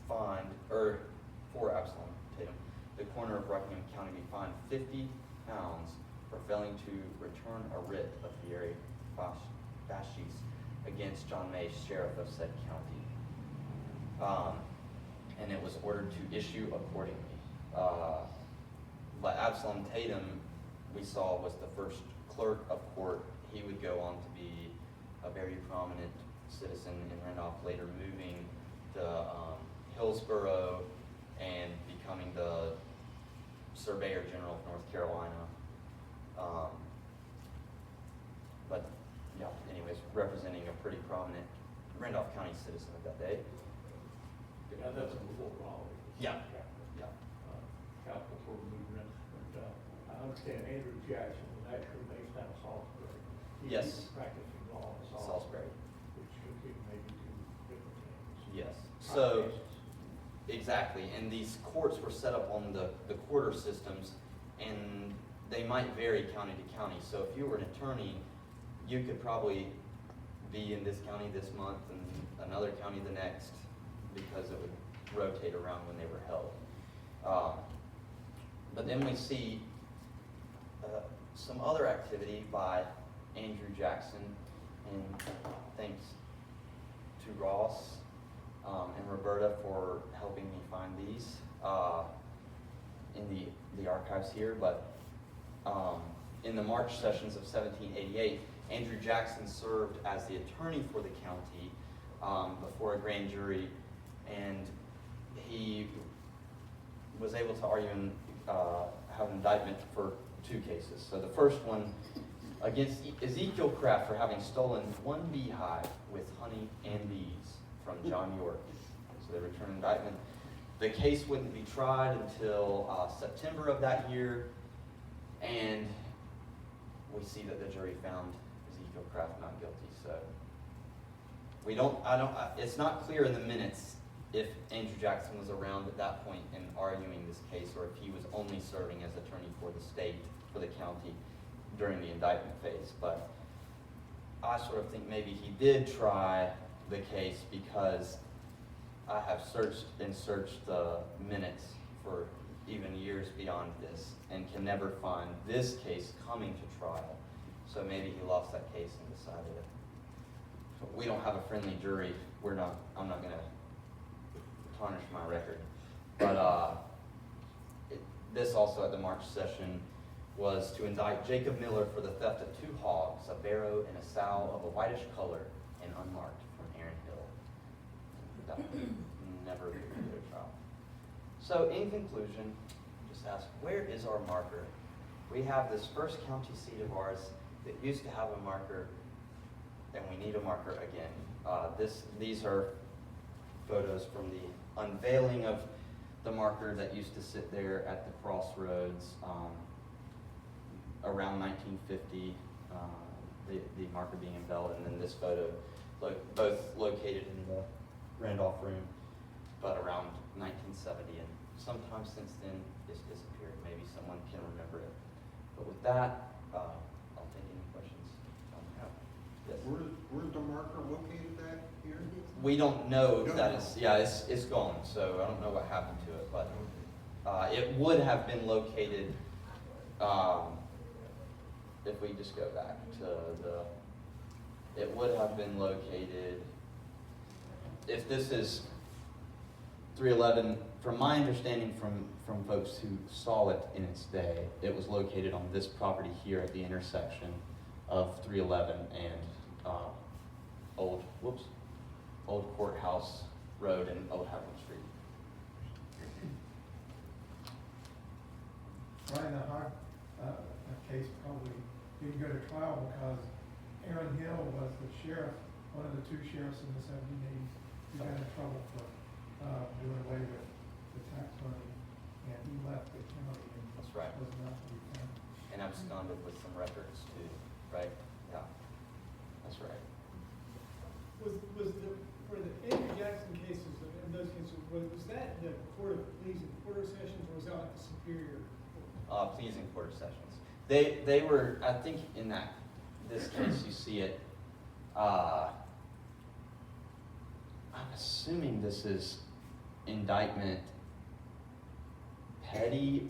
fined, or for Absalom Tatum, the coroner of Rockingham County be fined 50 pounds for failing to return a writ of fieri fascis against John May, sheriff of said county. And it was ordered to issue accordingly. But Absalom Tatum, we saw, was the first clerk of court. He would go on to be a very prominent citizen in Randolph, later moving to Hillsboro and becoming the Surveyor General of North Carolina. But yeah, anyways, representing a pretty prominent Randolph County citizen of that day. Yeah, that's before Raleigh. Yeah. Yeah. Capital for movement, but I understand Andrew Jackson was actually based out of Salisbury. Yes. He was practicing law in Salisbury. which could be maybe two different things. Yes. So, exactly. And these courts were set up on the quarter systems, and they might vary county to county. So if you were an attorney, you could probably be in this county this month and another county the next, because it would rotate around when they were held. But then we see some other activity by Andrew Jackson, and thanks to Ross and Roberta for helping me find these in the archives here. But in the March sessions of 1788, Andrew Jackson served as the attorney for the county before a grand jury, and he was able to argue and have an indictment for 2 cases. So the first one against Ezekiel Kraft for having stolen 1 beehive with honey and bees from John York. So they returned an indictment. The case wouldn't be tried until September of that year, and we see that the jury found Ezekiel Kraft not guilty. So it's not clear in the minutes if Andrew Jackson was around at that point in arguing this case, or if he was only serving as attorney for the state, for the county, during the indictment phase. But I sort of think maybe he did try the case, because I have searched the minutes for even years beyond this and can never find this case coming to trial. So maybe he lost that case and decided we don't have a friendly jury. I'm not going to tarnish my record. But this also at the March session was to indict Jacob Miller for the theft of 2 hogs, a barrow and a sow of a whitish color and unmarked from Aaron Hill. That never completed a trial. So in conclusion, just ask, where is our marker? We have this first county seat of ours that used to have a marker, and we need a marker again. These are photos from the unveiling of the marker that used to sit there at the crossroads around 1950, the marker being unveiled, and then this photo, both located in the Randolph room, but around 1970, and sometime since then it's disappeared. Maybe someone can remember it. But with that, I'll take any questions. Yes. Where's the marker located at here? We don't know that it's gone, so I don't know what happened to it, but it would have been located, if we just go back to it would have been located, if this is 311, from my understanding from folks who saw it in its day, it was located on this property here at the intersection of 311 and Old Courthouse Road and Old Haverman Street. Ryan, a case probably didn't go to trial because Aaron Hill was the sheriff, one of the 2 sheriffs in the 1780s. He got in trouble for doing away with the tax money, and he left the county and That's right. was not to be found. And absconded with some records too, right? Yeah, that's right. For the Andrew Jackson cases, in those cases, was that the Court of Pleas and Quarter Sessions, or was that like the Superior? Pleas and quarter sessions. They were, I think in this case you see it, I'm assuming this is indictment petty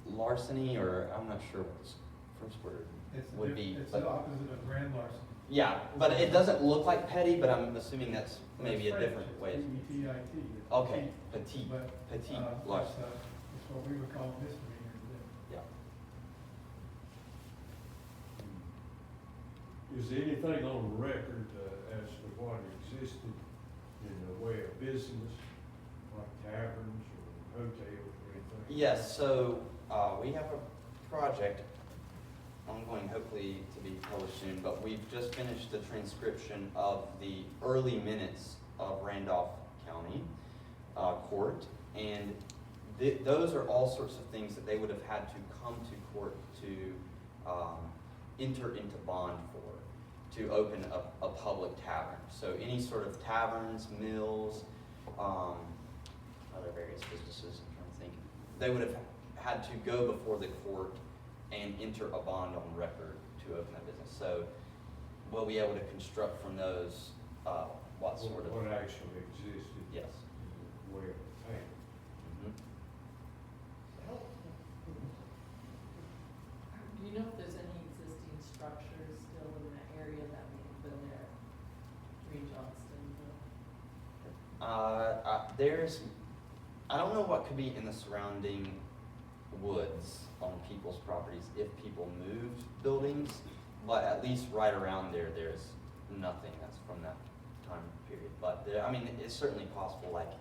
larceny, or I'm not sure what this first word would be. It's but the opposite of grand larceny. yeah, but it doesn't look like petty, but I'm assuming that's maybe a different way. P-E-T-I-T. Okay, petite, But, petite It's larceny. what we would call misdemeanor. Yeah. Is there anything on record as to what existed in the way of business, like taverns or hotels or anything? Yes, so we have a project ongoing, hopefully to be published soon, but we've just finished the transcription of the early minutes of Randolph County Court, and those are all sorts of things that they would have had to come to court to enter into bond for, to open a public tavern. So any sort of taverns, mills, other various businesses, I'm trying to think, they would have had to go before the court and enter a bond on record to open that business. So we'll be able to construct from those what sort of... What actually existed? Yes. In the way of a tavern. Mhm. Do you know if there's any existing structures still in the area that may have been there pre-Johnstonville? I don't know what could be in the surrounding woods on people's properties if people moved buildings. but at least right around there, there's nothing that's from that time period. But there, I mean, it's certainly possible, like,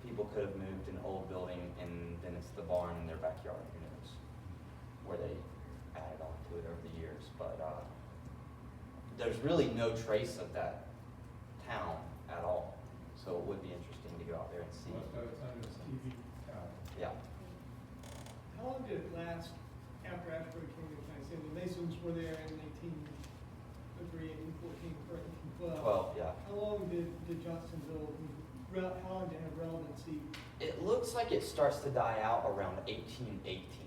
people could have moved an old building and then it's the barn in their backyard, who knows, where they added on to it over the years. But, there's really no trace of that town at all, so it would be interesting to go out there and see. Most of it's under this TV tower. Yeah. How long did it last after Asheboro came to Kansas City? The Masons were there in 1803, 1814, or 1812. 12, yeah. How long did Johnstonville, how long did it have relevancy? It looks like it starts to die out around 1818.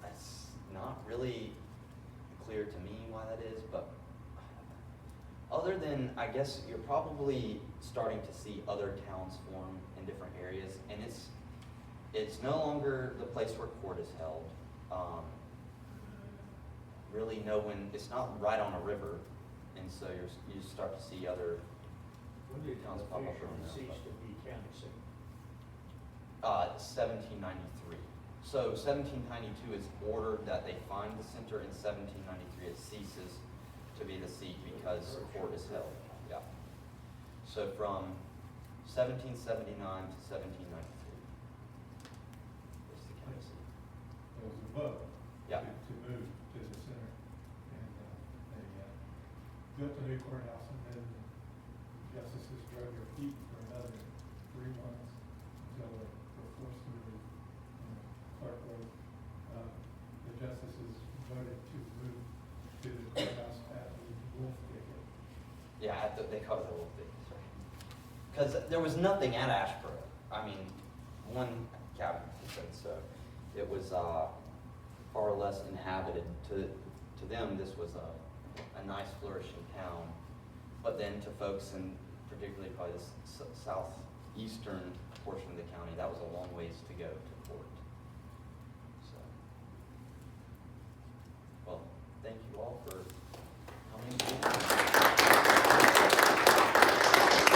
That's not really clear to me why that is, but other than, I guess, you're probably starting to see other towns form in different areas, and it's no longer the place where court is held. Really, it's not right on a river, and so you start to see other When did towns the pop up official around there. cease to be county seat? 1793. So 1792 is ordered that they find the center. In 1793, it ceases to be the seat because court is held. Yeah. So from 1779 to 1793 is the county seat. It was a vote. Yeah. To move to the center. And, they, built a new courthouse and then justices drug their feet for another 3 months until they were forced to move. Clerk wrote, the justices voted to move to the courthouse at the Wolf Thicket. Yeah, they call it the Wolf Thicket, sorry. Because there was nothing at Asheboro. I mean, one cabin, so it was far less inhabited. To them, this was a nice, flourishing town. But then to folks in particularly probably the southeastern portion of the county, that was a long ways to go to port.